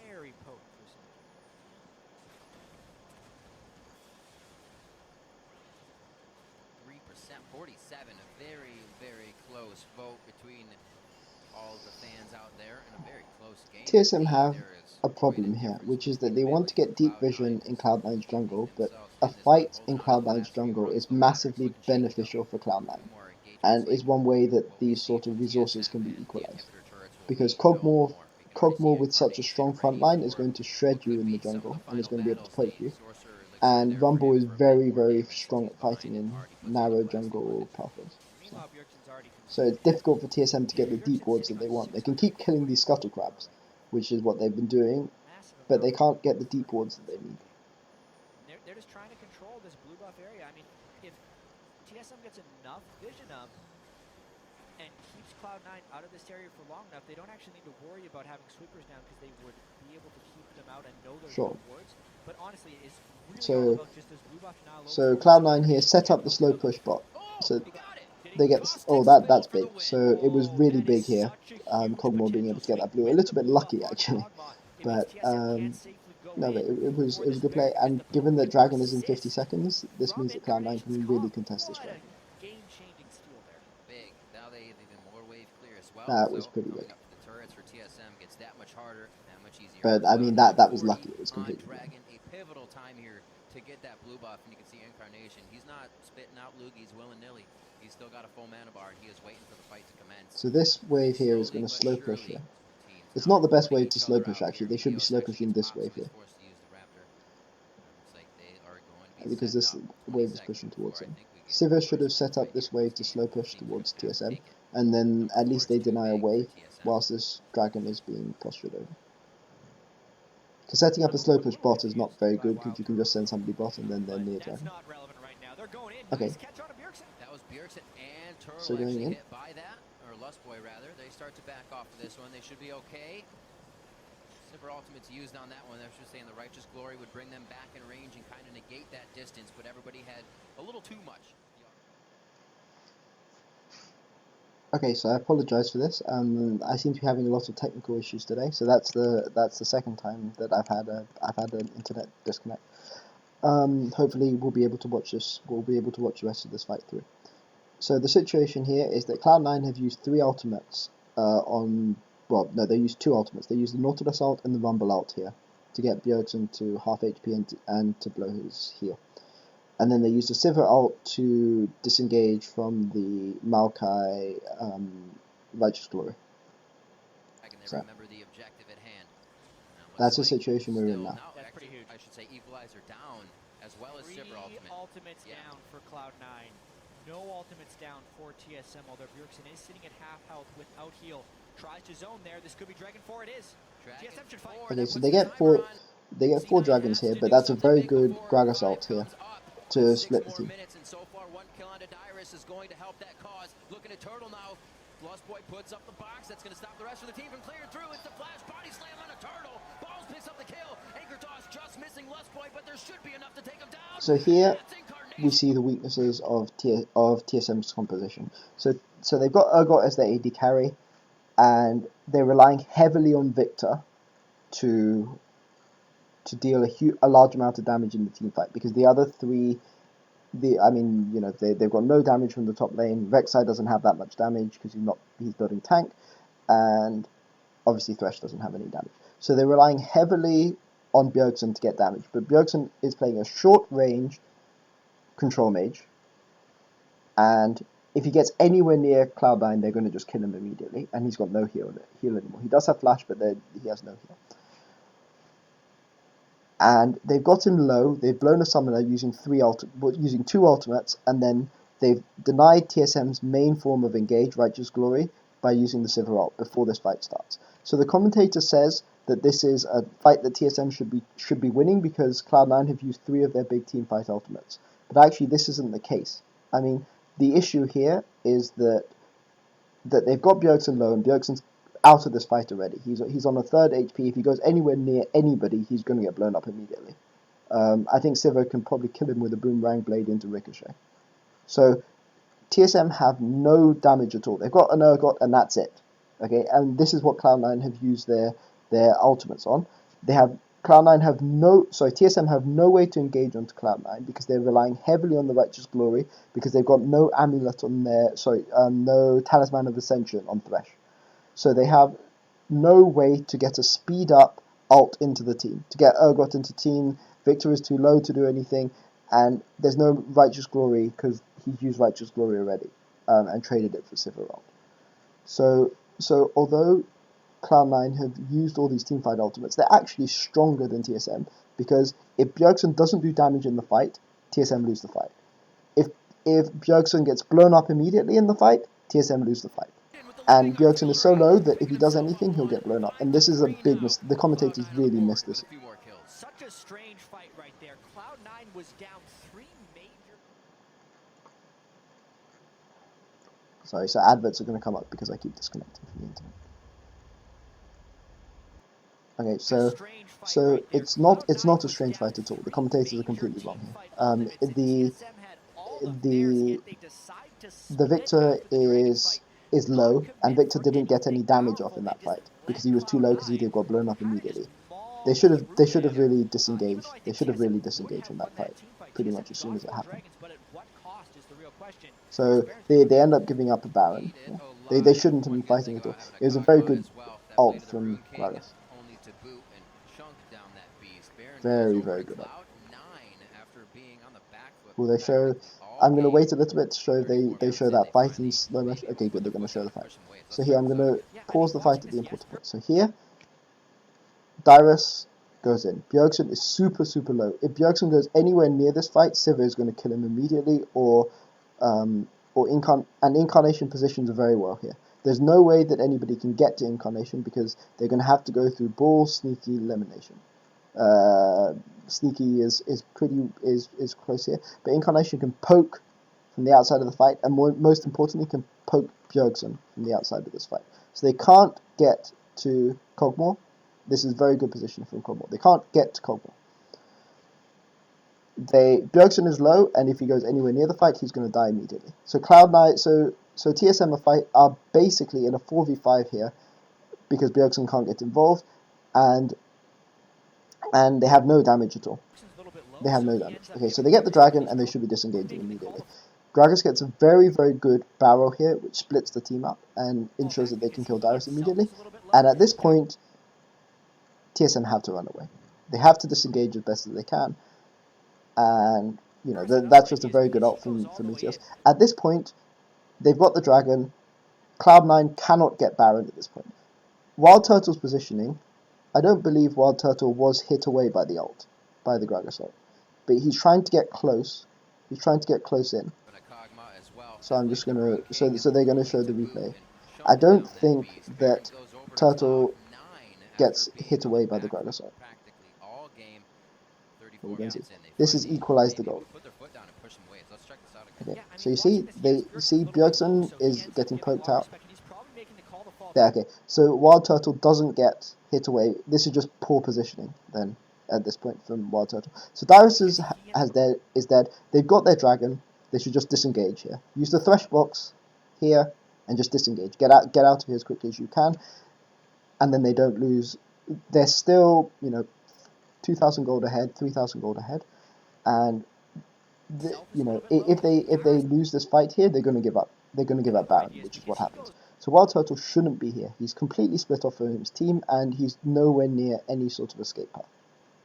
very potent for some. 47, a very, very close vote between all the fans out there, and a very close game. TSM have a problem here, which is that they want to get deep vision in Cloud9's jungle, but a fight in Cloud9's jungle is massively beneficial for Cloud9, and is one way that these sort of resources can be equalized. Because Kog'Maw with such a strong front line is going to shred you in the jungle, and is going to be able to poke you. And Rumble is very, very strong at fighting in narrow jungle pathways. So it's difficult for TSM to get the deep wards that they want. They can keep killing these scuttle crabs, which is what they've been doing, but they can't get the deep wards that they need. They're just trying to control this blue buff area. I mean, if TSM gets enough vision up and keeps Cloud9 out of this area for long enough, they don't actually need to worry about having sweepers down because they would be able to keep them out and know those wards. But honestly, it's really all about just this blue buff now. So Cloud9 here set up the slow push bot. So they get that's big. So it was really big here. Kog'Maw being able to get that blue, a little bit lucky actually, but no, but it was a good play. And given that Dragon is in 50 seconds, this means that Cloud9 can really contest this Dragon. That was pretty big. But I mean that was lucky. It was completely. Dragon, a pivotal time here to get that blue buff, and you can see Incarnation. He's not spitting out loogies willy-nilly. He's still got a full mana bar, and he is waiting for the fight to commence. So this wave here is going to slow push here. It's not the best way to slow push actually. They should be slow pushing this wave here, because this wave is pushing towards them. Sivir should have set up this wave to slow push towards TSM, and then at least they deny a wave whilst this dragon is being postured over. Because setting up a slow push bot is not very good, because you can just send somebody bot and then they're near dragon. Okay. That was Bjergsen and Turtle So going in. hit by that, or Lustboy rather. They start to back off of this one. They should be okay. Sivir ultimate's used on that one. I was just saying the Righteous Glory would bring them back in range and kind of negate that distance, but everybody had a little too much. Okay, so I apologize for this. I seem to be having a lot of technical issues today, so that's the second time that I've had an internet disconnect. Hopefully we'll be able to watch this. We'll be able to watch the rest of this fight through. So the situation here is that Cloud9 have used 3 ultimates they used 2 ultimates. They used the Nautilus ult and the Rumble ult here to get Bjergsen to half HP and to blow his heal. And then they used a Sivir ult to disengage from the Maokai Righteous Glory. So that's the situation we're in now. That's pretty huge. I should say equalizer down, as well as Sivir ultimate. Ultimates down for Cloud9. No ultimates down for TSM, although Bjergsen is sitting at half health without heal. Tries to zone there. This could be Dragon 4. It is. TSM should fight. Okay, so they get 4 dragons here, but that's a very good Gragas ult here to split the team. And so far, 1 kill onto Dyrus is going to help that cause. Looking at Turtle now. Lustboy puts up the box. That's going to stop the rest of the team from clearing through. It's the flash body slam on a Turtle. Balls picks up the kill. Anchor toss just missing Lustboy, but there should be enough to take him down. So here we see the weaknesses of TSM's composition. So they've got Urgot as their AD carry, and they're relying heavily on Viktor to deal a large amount of damage in the team fight, because the other 3, they've got no damage from the top lane. Rek'Sai doesn't have that much damage because he's building tank, and obviously Thresh doesn't have any damage. So they're relying heavily on Bjergsen to get damage, but Bjergsen is playing a short range control mage, and if he gets anywhere near Cloud9, they're going to just kill him immediately, and he's got no heal anymore. He does have flash, but he has no heal. And they've got him low. They've blown a summoner using two ultimates, and then they've denied TSM's main form of engage, Righteous Glory, by using the Sivir ult before this fight starts. So the commentator says that this is a fight that TSM should be winning because Cloud9 have used 3 of their big team fight ultimates. But actually, this isn't the case. I mean, the issue here is that they've got Bjergsen low, and Bjergsen's out of this fight already. He's on a 3rd HP. If he goes anywhere near anybody, he's going to get blown up immediately. I think Sivir can probably kill him with a boomerang blade into Ricochet. So TSM have no damage at all. They've got an Urgot, and that's it. Okay, and this is what Cloud9 have used their ultimates on. TSM have no way to engage onto Cloud9 because they're relying heavily on the Righteous Glory because they've got no amulet on no Talisman of Ascension on Thresh. So they have no way to get a speed up ult into the team, to get Urgot into team. Viktor is too low to do anything, and there's no Righteous Glory because he's used Righteous Glory already and traded it for Sivir ult. So although Cloud9 have used all these teamfight ultimates, they're actually stronger than TSM because if Bjergsen doesn't do damage in the fight, TSM lose the fight. If Bjergsen gets blown up immediately in the fight, TSM lose the fight. And Bjergsen is so low that if he does anything, he'll get blown up. And this is a big mistake. The commentators really missed this. Such a strange fight right there. Cloud9 was down 3 major... Sorry, so adverts are going to come up because I keep disconnecting from the internet. Okay, so it's not a strange fight at all. The commentators are completely wrong here. The Viktor is low, and Viktor didn't get any damage off in that fight because he was too low because he got blown up immediately. They should have really disengaged. They should have really disengaged in that fight pretty much as soon as it happened. So they end up giving up a Baron. Yeah. They shouldn't have been fighting at all. It was a very good ult from Dyrus. Very, very good ult. Will they show... I'm going to wait a little bit to show if they show that fight in slow motion. Okay, good, they're going to show the fight. So here, I'm going to pause the fight at the important point. So here, Dyrus goes in. Bjergsen is super, super low. If Bjergsen goes anywhere near this fight, Sivir is going to kill him immediately, and Incarnation positions are very well here. There's no way that anybody can get to Incarnation because they're going to have to go through Ball, Sneaky, Elimination. Sneaky is close here, but Incarnation can poke from the outside of the fight, and most importantly, can poke Bjergsen from the outside of this fight. So they can't get to Kog'Maw. This is very good position from Kog'Maw. They can't get to Kog'Maw. Bjergsen is low, and if he goes anywhere near the fight, he's going to die immediately. So Cloud9, so TSM are basically in a 4v5 here because Bjergsen can't get involved, and they have no damage at all. They have no damage. Okay, so they get the dragon, and they should be disengaging immediately. Gragas gets a very, very good barrel here, which splits the team up and ensures that they can kill Dyrus immediately. And at this point, TSM have to run away. They have to disengage as best as they can. And, you know, that's just a very good ult from Meteos. At this point, they've got the dragon. Cloud9 cannot get Baron at this point. Wild Turtle's positioning, I don't believe Wild Turtle was hit away by the ult, by the Gragas ult. But he's trying to get close. He's trying to get close in. So I'm just gonna so they're gonna show the replay. I don't think that Turtle gets hit away by the Gragas ult. This is equalize the goal. Okay, so you see Bjergsen is getting poked out. Yeah, okay. So Wild Turtle doesn't get hit away. This is just poor positioning then at this point from Wild Turtle. So Dyrus is dead. They've got their dragon. They should just disengage here. Use the Thresh box here and just disengage. Get out of here as quickly as you can, and then they don't lose. They're still, 2,000 gold ahead, 3,000 gold ahead, and if they lose this fight here, they're going to give up. They're going to give up Baron, which is what happens. So Wild Turtle shouldn't be here. He's completely split off from his team, and he's nowhere near any sort of escape path.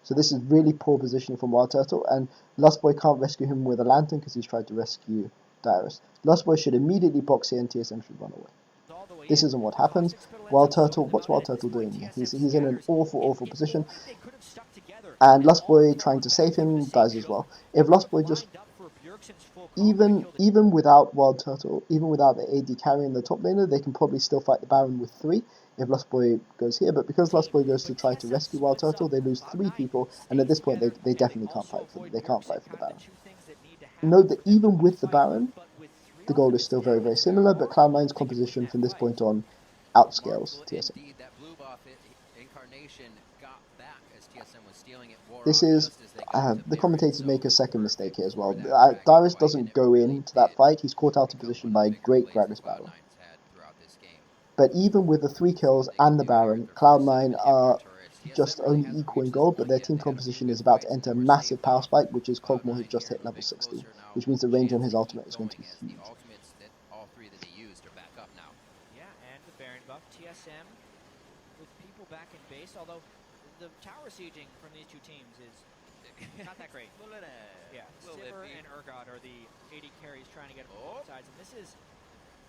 So this is really poor positioning from Wild Turtle, and Lustboy can't rescue him with a lantern because he's tried to rescue Dyrus. Lustboy should immediately box here and TSM should run away. All the way This in. isn't what happens. Caustic Spittle ends Wild up slowing Turtle, them what's down, Wild and at this Turtle point, doing here? TSM He's in an scatters. awful If position. only they could have stuck together, And all Lustboy four trying went to back save through the him same dies as choke. well. It If would have Lustboy just, lined up for Bjergsen's full combo to kill the even without Wild Turtle, even without the AD carrying the top laner, they can probably still fight the Baron with 3 if Lustboy goes here. But because Lustboy goes to try to rescue Wild Turtle, they lose 3 people, and at this point they definitely can't fight for they can't fight for the Baron. Note that even with the Baron, the goal is still very, very similar, but Cloud9's composition from this point on outscales TSM. Indeed, that blue buff Incarnation got back as TSM was stealing it. This Wore is, just as they got to the Baron, commentators so make a second mistake perfect here as well. for that Gragas Dyrus fight, doesn't and it go really into that did fight, he's caught out of become position one of by the bigger great plays that Gragas battle. Cloud9's had throughout this game. But even with the 3 kills They can and the do here Baron, with their first set of Cloud9 are inhibitor turrets. just TSM really only hasn't equal in reached gold, this but point their yet. team They had a few composition good is about to fights, and enter a they were massive saved power off. spike, which is Cogmore, Cloud9 who's just here hit a level bit 60, closer now which with means the a range on chance his to ultimate keep is going to going be as the huge. ultimates that all 3 that they used are back up now. Yeah, and the Baron buff. TSM with people back in base, although the tower sieging from these two teams is not that great. Yeah, Sivir and Urgot are the AD carries trying to get them on both sides, and this is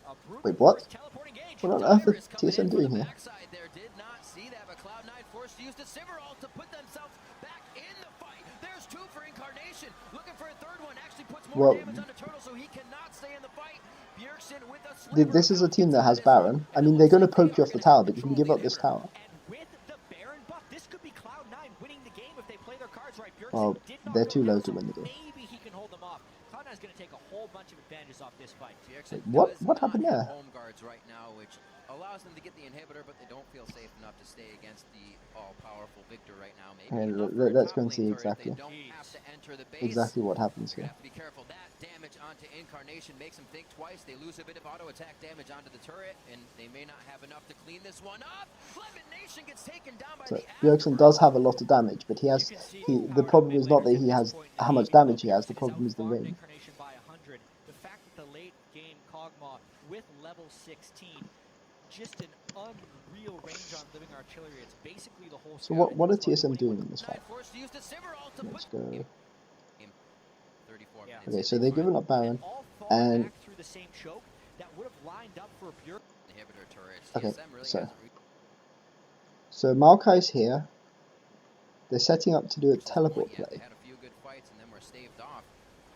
a brutal Wait, what? teleporting gauge. What on earth Dyrus is coming TSM in from doing the here? backside there, did not see that, but Cloud9 forced to use the Sivir ult to put themselves back in the fight. There's 2 for Incarnation, looking for a 3rd one, actually puts more Well, damage on the Turtle, so he cannot stay in the fight. Bjergsen with a sliver this of is a health team gets that out has of this one, Baron. I and it mean, they're looks going to like they poke you are off the gonna tower, help but you can control give the up this inhibitor. tower. And with the Baron buff, this could be Cloud9 winning the game if they play their cards right. Bjergsen Well, did not they're go too down, low to so win the game. maybe he can hold them off. Cloud9's going to take a whole bunch of advantages off this fight. Bjergsen What does happened not have there? home guards right now, which allows them to get the inhibitor, but they don't feel safe enough to stay against the all-powerful Viktor right now. Maybe Okay, enough for a let's top go and lane see turret. exactly They don't have to enter the base. what happens You're here. gonna have to be careful. That damage onto Incarnation makes them think twice. They lose a bit of auto attack damage onto the turret, and they may not have enough to clean this one up. Lemon Nation gets taken down by So the Bjergsen does have a lot of damage, but the problem is not that he has how much damage he has. The problem is the range. Incarnation by 100. The fact that the late game Kog'Maw with level 16, just an unreal range on living artillery. It's basically the whole. So what are TSM doing in this fight? Let's go. 34 Yeah. Okay, so they've given up Baron, all fall and back through the same choke that would have lined up for Bjergsen. inhibitor turrets. okay, TSM really so hasn't reached so Maokai's here. They're setting up to do a this point teleport yet. They play. had a few good fights and then were staved off.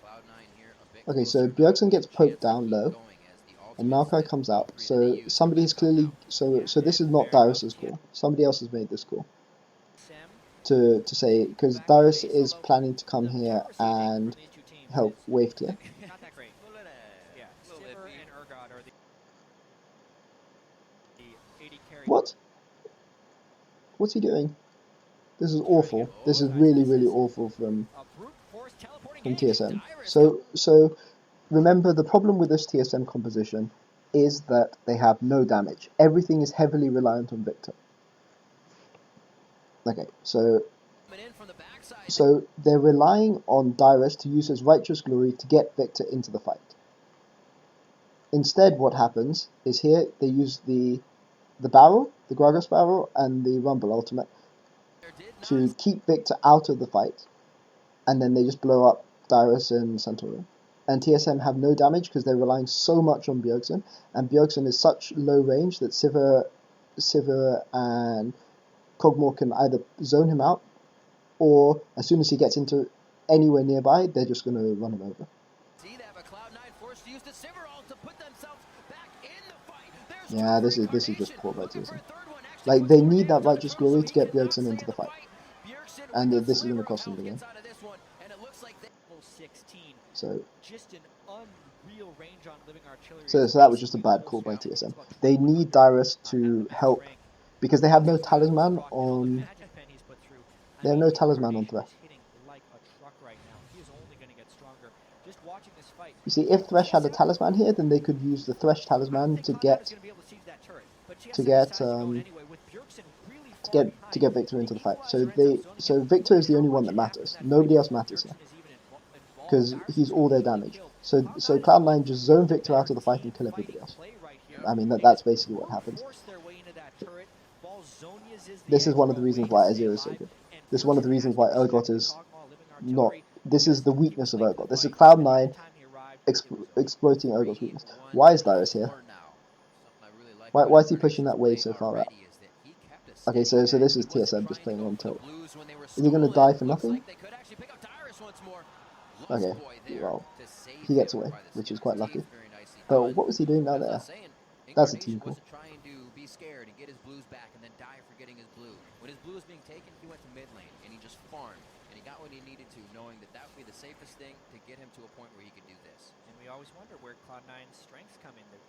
Cloud9 here a bit Okay, so closer now, Bjergsen gets with a poked chance to down keep low, going as the and ultimates Maokai that comes all out. 3 that So they used are somebody's back up clearly now. so this is not Dyrus's call. Somebody else has made this call to say, because Dyrus is planning to come here and help wave clear. Not that great. Yeah, Sivir and Urgot are the AD carry. What? What's he doing? This is awful. This is really, really awful from TSM. So remember, the problem with this TSM composition is that they have no damage. Everything is heavily reliant on Viktor. Okay, so they're relying on Dyrus to use his righteous glory to get Viktor into the fight. Instead, what happens is here they use the barrel, the Gragas barrel, and the Rumble ultimate to keep Viktor out of the fight, and then they just blow up Dyrus and Centurion. And TSM have no damage because they're relying so much on Bjergsen, and Bjergsen is such low range that Sivir and Kog'Maw can either zone him out, or as soon as he gets into anywhere nearby, they're just going to run him over. Yeah, this is just poor by TSM. Like, they need that righteous glory to get Bjergsen into the fight, and this is going to cost them the game. So that was just a bad call by TSM. They need Dyrus to help, because they have no talisman on. They have no talisman on Thresh. You see, if Thresh had a talisman here, then they could use the Thresh talisman to get Viktor into the fight. So Viktor is the only one that matters. Nobody else matters here, because he's all their damage. So Cloud9 just zone Viktor out of the fight and kill everybody else. I mean, that's basically what happens. This is one of the reasons why Azir is so good. This is one of the reasons why Urgot is not. This is the weakness of Urgot. This is Cloud9 exploiting Urgot's weakness. Why is Dyrus here? Why is he pushing that wave so far out? Okay, so this is TSM just playing on tilt. Is he going to die for nothing? Okay, well, he gets away, which is quite lucky. But what was he doing down there? That's a team call. Trying to be scared and get his blues back and then die for getting his blue. When his blue was being taken, he went to mid lane and he just farmed. And he got what he needed to, knowing that that would be the safest thing to get him to a point where he could do this. And we always wonder where Cloud9's strengths come in. The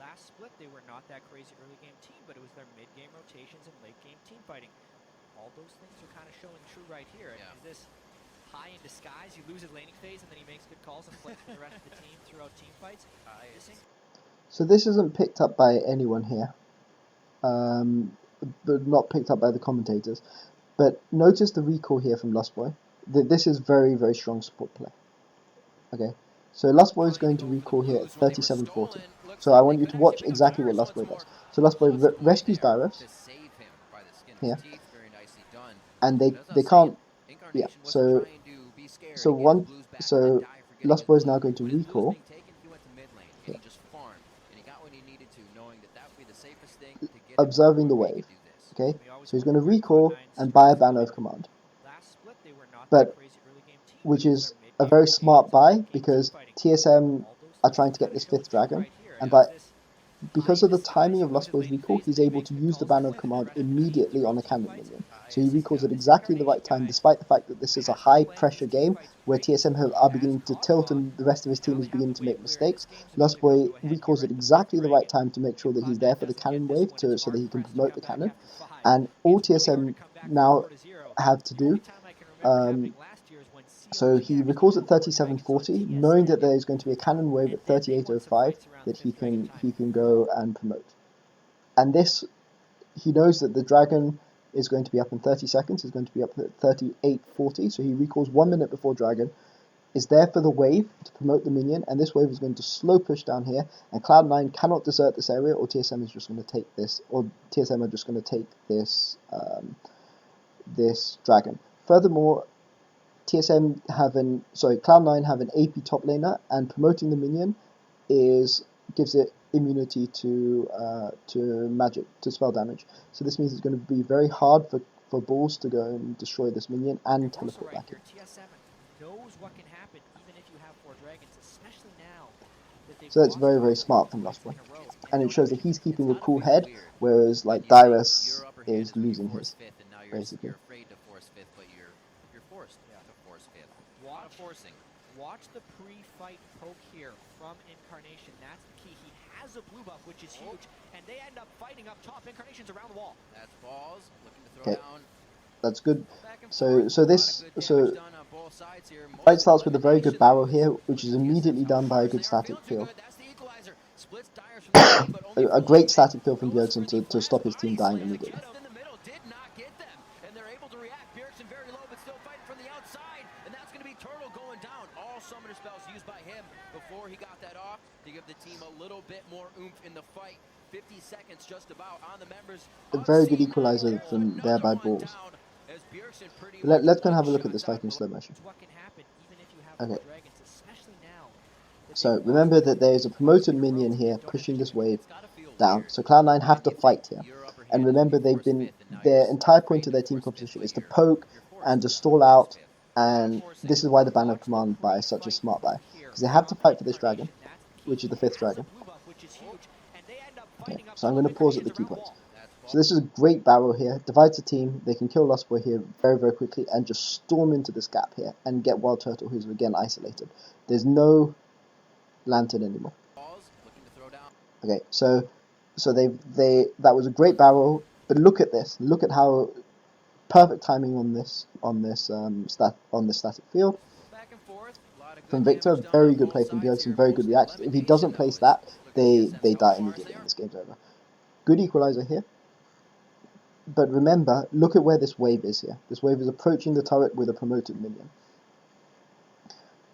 last split, they were not that crazy early game team, but it was their mid game rotations and late game team fighting. All those things are kind of showing true right here. Yeah. Is this high in disguise? He loses laning phase and then he makes good calls and plays for the rest of the team throughout team fights. So this isn't picked up by anyone here, but not picked up by the commentators. But notice the recall here from Lustboy. This is very, very strong support play. Okay, so Lustboy is going to recall here at 37-40. So I want you to watch exactly what Lustboy does. So Lustboy rescues Dyrus here, and they can't. Yeah. So Lustboy is now going to recall. Here. Observing the wave, okay, so he's going to recall and buy a banner of command, but which is a very smart buy because TSM are trying to get this 5th dragon, and because of the timing of Lustboy's recall, he's able to use the banner of command immediately on a cannon minion. So he recalls at exactly the right time, despite the fact that this is a high pressure game where TSM are beginning to tilt and the rest of his team is beginning to make mistakes. Lustboy recalls at exactly the right time to make sure that he's there for the cannon wave so that he can promote the cannon. And all TSM now have to do, so he recalls at 37-40, knowing that there is going to be a cannon wave at 38-05 that he can go and promote. And this, he knows that the dragon is going to be up in 30 seconds, is going to be up at 38-40, so he recalls 1 minute before dragon, is there for the wave to promote the minion, and this wave is going to slow push down here, and Cloud9 cannot desert this area, or TSM is just going to take this, or TSM are just going to take this, this dragon. Furthermore, Cloud9 have an AP top laner, and promoting the minion gives it immunity to magic, to spell damage. So this means it's going to be very hard for Bulls to go and destroy this minion and teleport back in. So that's very, very smart from Lustboy. And it shows that he's keeping a cool head, whereas like Dyrus is losing his, basically. Watch the pre-fight poke here from Incarnation. That's the key. He has a blue buff, which is huge, and they end up fighting up top. Incarnation's around the wall. That's balls. Looking to throw down. That's good. So fight starts with a very good barrel here, which is immediately done by a good static field. A great static field from Bjergsen to stop his team dying immediately. Before he got that off to give the team a little bit more oomph in the fight. 50 seconds just about on the members. A very good equalizer from there by Bulls. Let's go and have a look at this fight in slow motion. Okay. So remember that there is a promoted minion here pushing this wave down. So Cloud9 have to fight here. And remember, their entire point of their team composition is to poke and to stall out. And this is why the banner of command buy is such a smart buy. Because they have to fight for this dragon, which is the 5th dragon. Okay, so I'm going to pause at the key points. So this is a great barrel here, divides the team, they can kill Lustboy here very, very quickly and just storm into this gap here and get Wild Turtle, who's again isolated. There's no lantern anymore. Okay, so that was a great barrel, but look at this. Look at how perfect timing on this static field. From Viktor, very good play from Bjergsen, very good reaction. If he doesn't place that, they die immediately and this game's over. Good equalizer here. But remember, look at where this wave is here. This wave is approaching the turret with a promoted minion.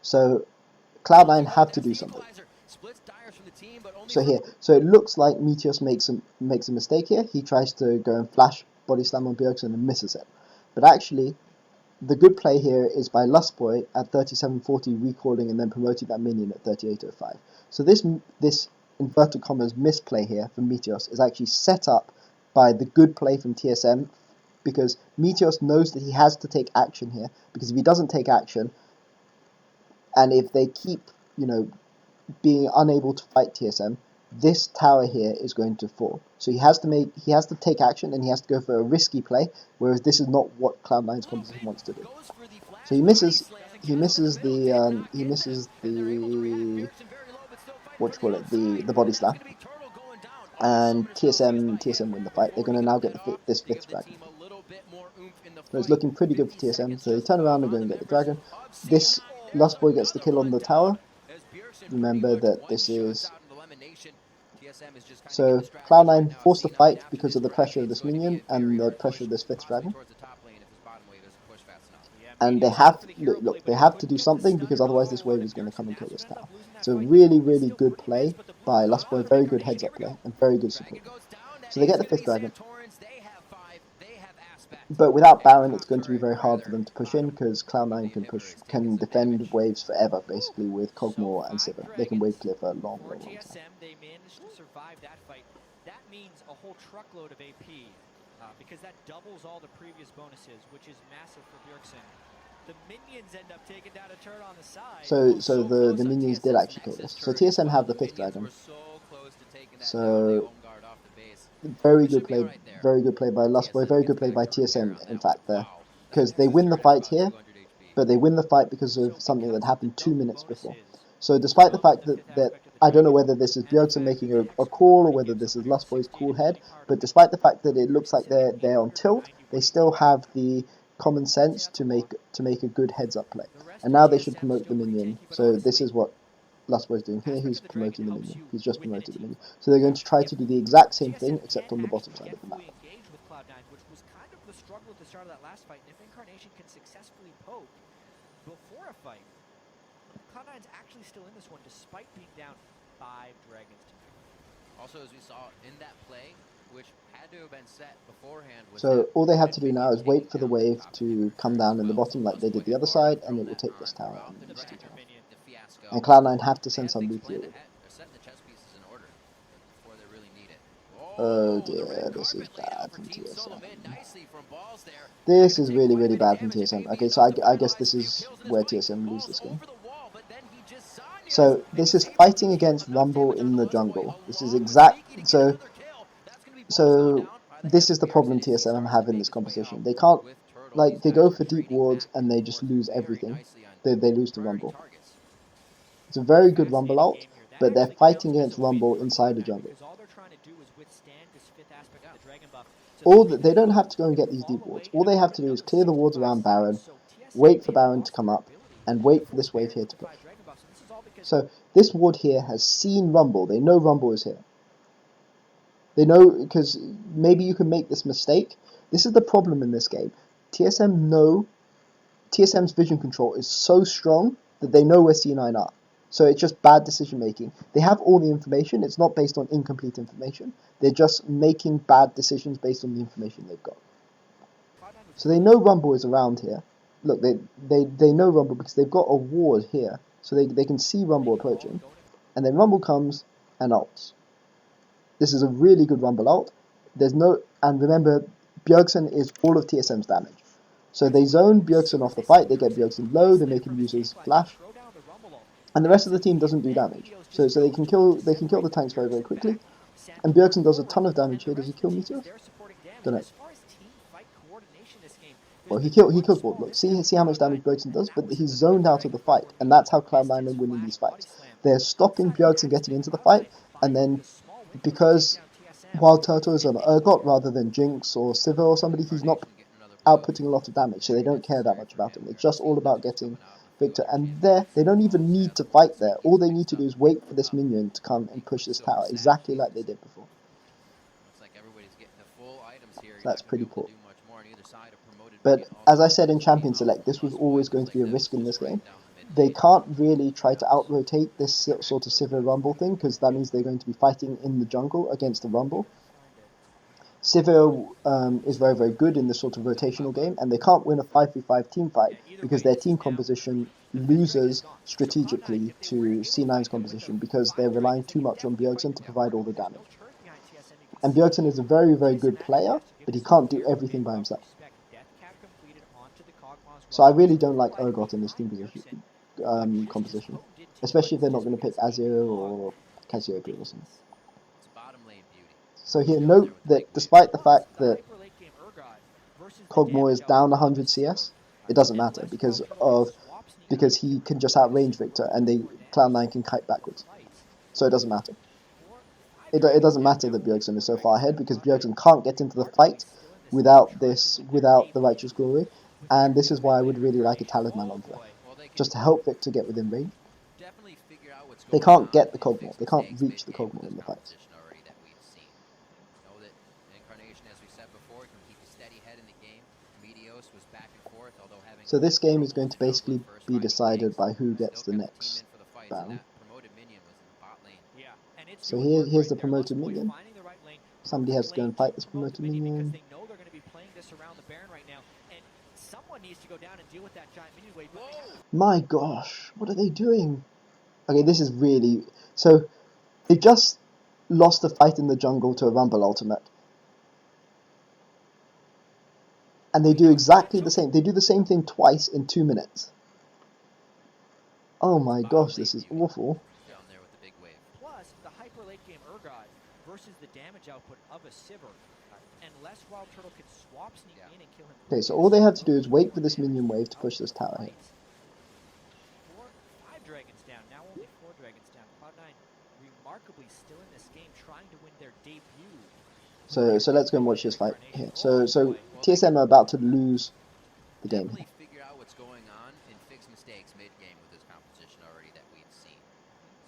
So Cloud9 have to do something. So it looks like Meteos makes a mistake here. He tries to go and flash body slam on Bjergsen and misses it. But actually, the good play here is by Lustboy at 3740 recalling and then promoting that minion at 3805. So this inverted commas misplay here from Meteos is actually set up by the good play from TSM, because Meteos knows that he has to take action here, because if he doesn't take action, and if they keep, being unable to fight TSM, this tower here is going to fall. So he has to take action, and he has to go for a risky play, whereas this is not what Cloud9's composition wants to do. So he misses the the body slam, and TSM win the fight. They're going to now get this 5th dragon. So it's looking pretty good for TSM. So they turn around and go and get the dragon. This Lustboy gets the kill on the tower. Remember that this is... So Cloud9 forced the fight because of the pressure of this minion and the pressure of this 5th dragon. And they have to do something, because otherwise this wave is going to come and kill this tower. It's a really, really good play by Lustboy, very good heads up play, and very good support. So they get the 5th dragon. But without Baron, it's going to be very hard for them to push in, because Cloud9 can defend waves forever, basically, with Kog'Maw and Sivir. They can wave clear for a long, long, long time. TSM, they managed to survive that fight. That means a whole truckload of AP, because that doubles all the previous bonuses, which is massive for Bjergsen. The minions end up taking down a turret on the side. So the minions did actually kill this. So TSM have the 5th dragon. So very good play by Lustboy, very good play by TSM, in fact, there. Because they win the fight here, but they win the fight because of something that happened 2 minutes before. So despite the fact that I don't know whether this is Bjergsen making a call or whether this is Lustboy's cool head, but despite the fact that it looks like they're on tilt, they still have the common sense to make a good heads up play. And now they should promote the minion. So this is what Lustboy is doing here. He's promoting the minion. He's just promoted the minion. So they're going to try to do the exact same thing, except on the bottom side of the map. With Cloud9, which was kind of the struggle at the start of that last fight. And if Incarnation can successfully poke before a fight, Cloud9's actually still in this one, despite being down 5 dragons to 2. Also, as we saw in that play, which had to have been set beforehand. So all they have to do now is wait for the wave to come down in the bottom like they did the other side, and it will take this tower and these 2 towers. And Cloud9 have to send some loot here. Oh dear, this is bad from TSM. This is really, really bad from TSM. Okay, so I guess this is where TSM lose this game. So this is fighting against Rumble in the jungle. This is so this is the problem TSM have in this composition. They can't, they go for deep wards and they just lose everything. They lose to Rumble. It's a very good Rumble ult, but they're fighting against Rumble inside the jungle. They don't have to go and get these deep wards. All they have to do is clear the wards around Baron, wait for Baron to come up, and wait for this wave here to push. So this ward here has seen Rumble. They know Rumble is here. They know, because maybe you can make this mistake. This is the problem in this game. TSM's vision control is so strong that they know where C9 are. So it's just bad decision making. They have all the information. It's not based on incomplete information. They're just making bad decisions based on the information they've got. So they know Rumble is around here. Look, they know Rumble because they've got a ward here. So they can see Rumble approaching. And then Rumble comes and ults. This is a really good Rumble ult. And remember, Bjergsen is all of TSM's damage. So they zone Bjergsen off the fight, they get Bjergsen low, they make him use his flash. And the rest of the team doesn't do damage. So they can kill the tanks very, very quickly. And Bjergsen does a ton of damage here. Does he kill Meteos? Don't know. Well, he kills both. Look, see how much damage Bjergsen does, but he's zoned out of the fight, and that's how Cloud9 are winning these fights. They're stopping Bjergsen getting into the fight, and then because Wild Turtle is on Urgot rather than Jinx or Sivir or somebody, he's not outputting a lot of damage, so they don't care that much about him. It's just all about getting Viktor, and they don't even need to fight there. All they need to do is wait for this minion to come and push this tower, exactly like they did before. So that's pretty cool. But as I said in Champion Select, this was always going to be a risk in this game. They can't really try to out-rotate this sort of Sivir Rumble thing, because that means they're going to be fighting in the jungle against the Rumble. Sivir is very, very good in this sort of rotational game, and they can't win a 5v5 team fight because their team composition loses strategically to C9's composition because they're relying too much on Bjergsen to provide all the damage. And Bjergsen is a very, very good player, but he can't do everything by himself. So I really don't like Urgot in this team composition, especially if they're not going to pick Azir or Cassio previously. So here, note that despite the fact that Kog'Maw is down 100 CS, it doesn't matter because he can just outrange Viktor and Cloud9 can kite backwards. So it doesn't matter. It doesn't matter that Bjergsen is so far ahead because Bjergsen can't get into the fight without the Righteous Glory, and this is why I would really like a Talisman on there, just to help Viktor get within range. They can't get the Kog'Maw, they can't reach the Kog'Maw in the fight. So this game is going to basically be decided by who gets the next Baron. So here's the promoted minion. Somebody has to go and fight this promoted minion. My gosh, what are they doing? Okay, this is really... So, they just lost a fight in the jungle to a Rumble ultimate. And they do exactly the same. They do the same thing twice in 2 minutes. Oh my gosh, this is awful. Plus, the hyper late game Urgot versus the damage output of a Sivir. Unless Wild Turtle can swap, sneak in, and kill him. Okay, so all they have to do is wait for this minion wave to push this tower here. 5 dragons down, now only 4 dragons down. Cloud9 remarkably still in this game, trying to win their debut. So let's go and watch this fight here. So TSM are about to lose the game here. Figure out what's going on and fix mistakes mid-game with this composition already that we've seen.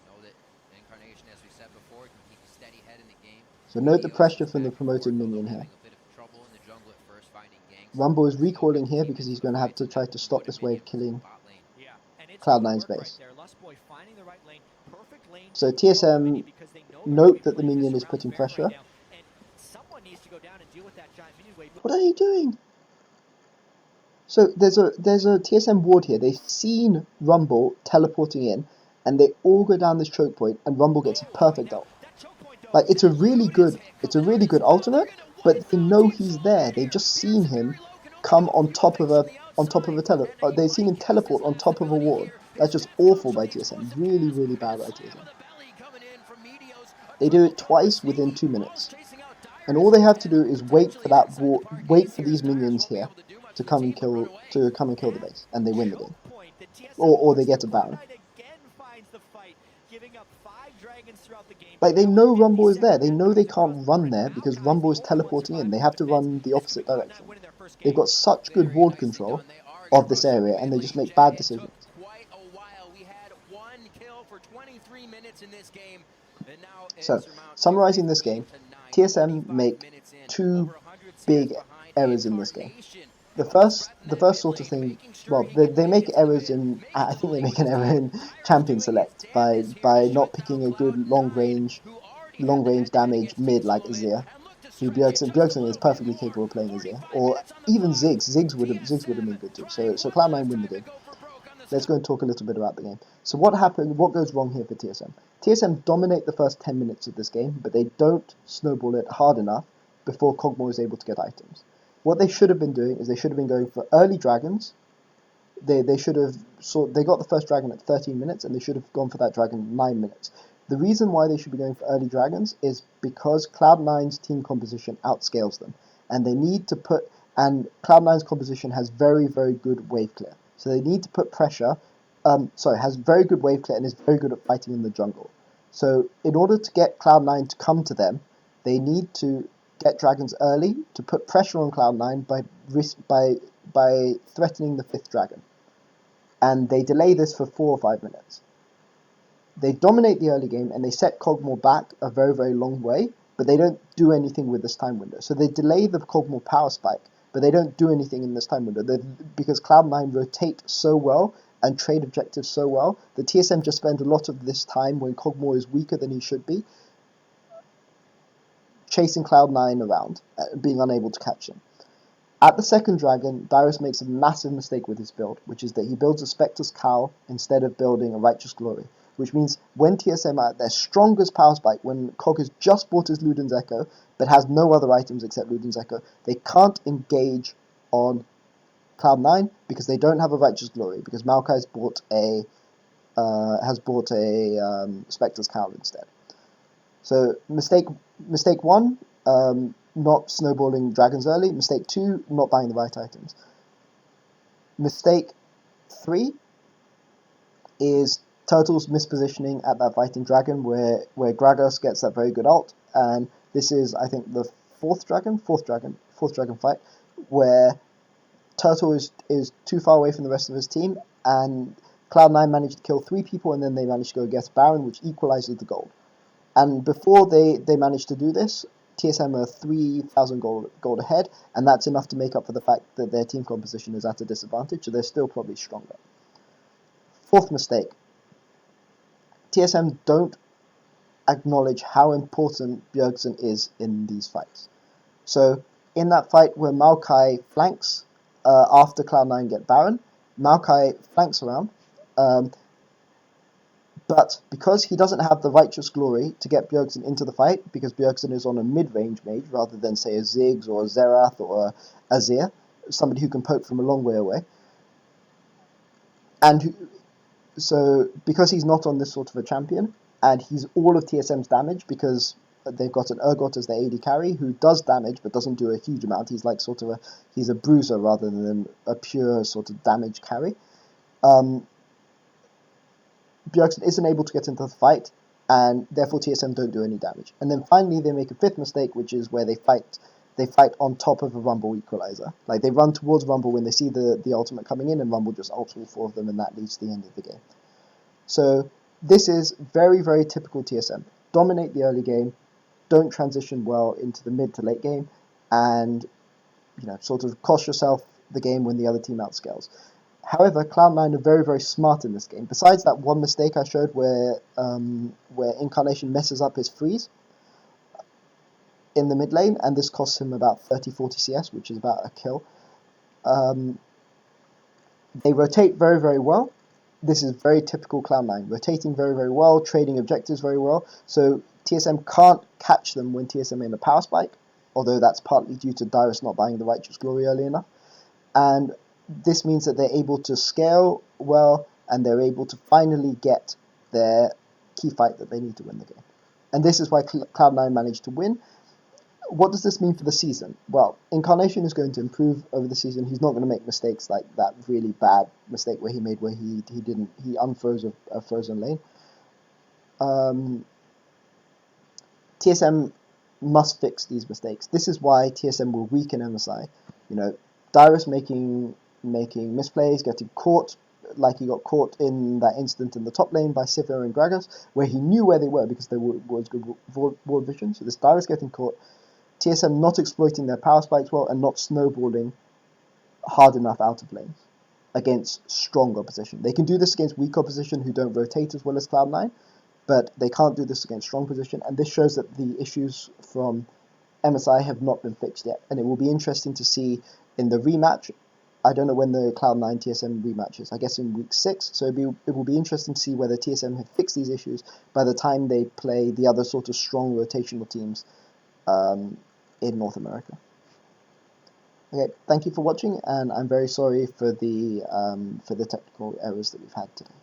Know that Incarnation, as we said before, can keep a steady head in the game. So note the pressure from the promoted minion here. Rumble is recalling here because he's going to have to try to stop this wave killing Cloud9's base. So TSM note that the minion is putting pressure. What are they doing? So there's a TSM ward here. They've seen Rumble teleporting in, and they all go down this choke point, and Rumble gets a perfect ult. Like it's a really good ultimate, but they know he's there. They've just seen him come on top of a they've seen him teleport on top of a ward. That's just awful by TSM. Really, really bad by TSM. They do it twice within 2 minutes. And all they have to do is wait for these minions here to come and kill the base, and they win the game. Or they get a Baron. Like they know Rumble is there. They know they can't run there because Rumble is teleporting in. They have to run the opposite direction. They've got such good ward control of this area, and they just make bad decisions. So, summarizing this game, TSM make 2 big errors in this game. The first sort of thing, well, they make errors in, I think they make an error in champion select by not picking a good long range damage mid like Azir. Bjergsen is perfectly capable of playing Azir, or even Ziggs. Ziggs would have been good too. So Cloud9 win the game. Let's go and talk a little bit about the game. So what happened? What goes wrong here for TSM? TSM dominate the first 10 minutes of this game, but they don't snowball it hard enough before Kog'Maw is able to get items. What they should have been doing is they should have been going for early dragons. They got the first dragon at 13 minutes, and they should have gone for that dragon at 9 minutes. The reason why they should be going for early dragons is because Cloud9's team composition outscales them, and Cloud9's composition has very, very good wave clear. So they need to put pressure. Has very good wave clear and is very good at fighting in the jungle. So in order to get Cloud9 to come to them, they need to get dragons early to put pressure on Cloud9 by threatening the 5th dragon. And they delay this for 4 or 5 minutes. They dominate the early game and they set Kog'Maw back a very, very long way, but they don't do anything with this time window. So they delay the Kog'Maw power spike, but they don't do anything in this time window. Because Cloud9 rotate so well and trade objectives so well, the TSM just spend a lot of this time when Kog'Maw is weaker than he should be, chasing Cloud9 around, being unable to catch him. At the second dragon, Dyrus makes a massive mistake with his build, which is that he builds a Spectre's Cowl instead of building a Righteous Glory, which means when TSM are at their strongest power spike, when Cog has just bought his Luden's Echo, but has no other items except Luden's Echo, they can't engage on Cloud9 because they don't have a Righteous Glory, because Maokai has bought a Spectre's Cowl instead. So mistake one, not snowballing dragons early. Mistake 2, not buying the right items. Mistake 3 is Turtle's mispositioning at that fighting dragon where Gragas gets that very good ult, and this is, I think, the fourth dragon fight, where Turtle is too far away from the rest of his team, and Cloud9 managed to kill 3 people, and then they managed to go against Baron, which equalizes the gold. And before they managed to do this, TSM are 3,000 gold ahead, and that's enough to make up for the fact that their team composition is at a disadvantage, so they're still probably stronger. Fourth mistake. TSM don't acknowledge how important Bjergsen is in these fights. So in that fight where Maokai flanks after Cloud9 get Baron, Maokai flanks around, but because he doesn't have the Righteous Glory to get Bjergsen into the fight, because Bjergsen is on a mid-range mage rather than, say, a Ziggs or a Xerath or a Azir, somebody who can poke from a long way away, so because he's not on this sort of a champion, and he's all of TSM's damage because they've got an Urgot as their AD carry who does damage but doesn't do a huge amount. He's like he's a bruiser rather than a pure sort of damage carry. Bjergsen isn't able to get into the fight, and therefore TSM don't do any damage. And then finally they make a fifth mistake, which is where they fight on top of a Rumble equalizer. Like, they run towards Rumble when they see the ultimate coming in, and Rumble just ults all 4 of them, and that leads to the end of the game. So this is very, very typical TSM. Dominate the early game, don't transition well into the mid to late game, and sort of cost yourself the game when the other team outscales. However, Cloud9 are very, very smart in this game. Besides that one mistake I showed where Incarnation messes up his freeze in the mid lane, and this costs him about 30-40 CS, which is about a kill. They rotate very, very well. This is very typical Cloud9, rotating very, very well, trading objectives very well. So TSM can't catch them when TSM are in a power spike, although that's partly due to Dyrus not buying the Righteous Glory early enough. And this means that they're able to scale well, and they're able to finally get their key fight that they need to win the game. And this is why Cloud9 managed to win. What does this mean for the season? Well, Incarnation is going to improve over the season. He's not going to make mistakes like that really bad mistake where he unfroze a frozen lane. TSM must fix these mistakes. This is why TSM will weaken MSI. Dyrus making misplays, getting caught, like he got caught in that instant in the top lane by Sivir and Gragas, where he knew where they were because there was good ward vision. So this Dyrus getting caught, TSM not exploiting their power spikes well, and not snowballing hard enough out of lanes against strong opposition. They can do this against weak opposition who don't rotate as well as Cloud9, but they can't do this against strong position, and this shows that the issues from MSI have not been fixed yet, and it will be interesting to see in the rematch. I don't know when the Cloud9 TSM rematch is, I guess in week 6, so it will be interesting to see whether TSM have fixed these issues by the time they play the other sort of strong rotational teams in North America. Okay, thank you for watching, and I'm very sorry for the technical errors that we've had today.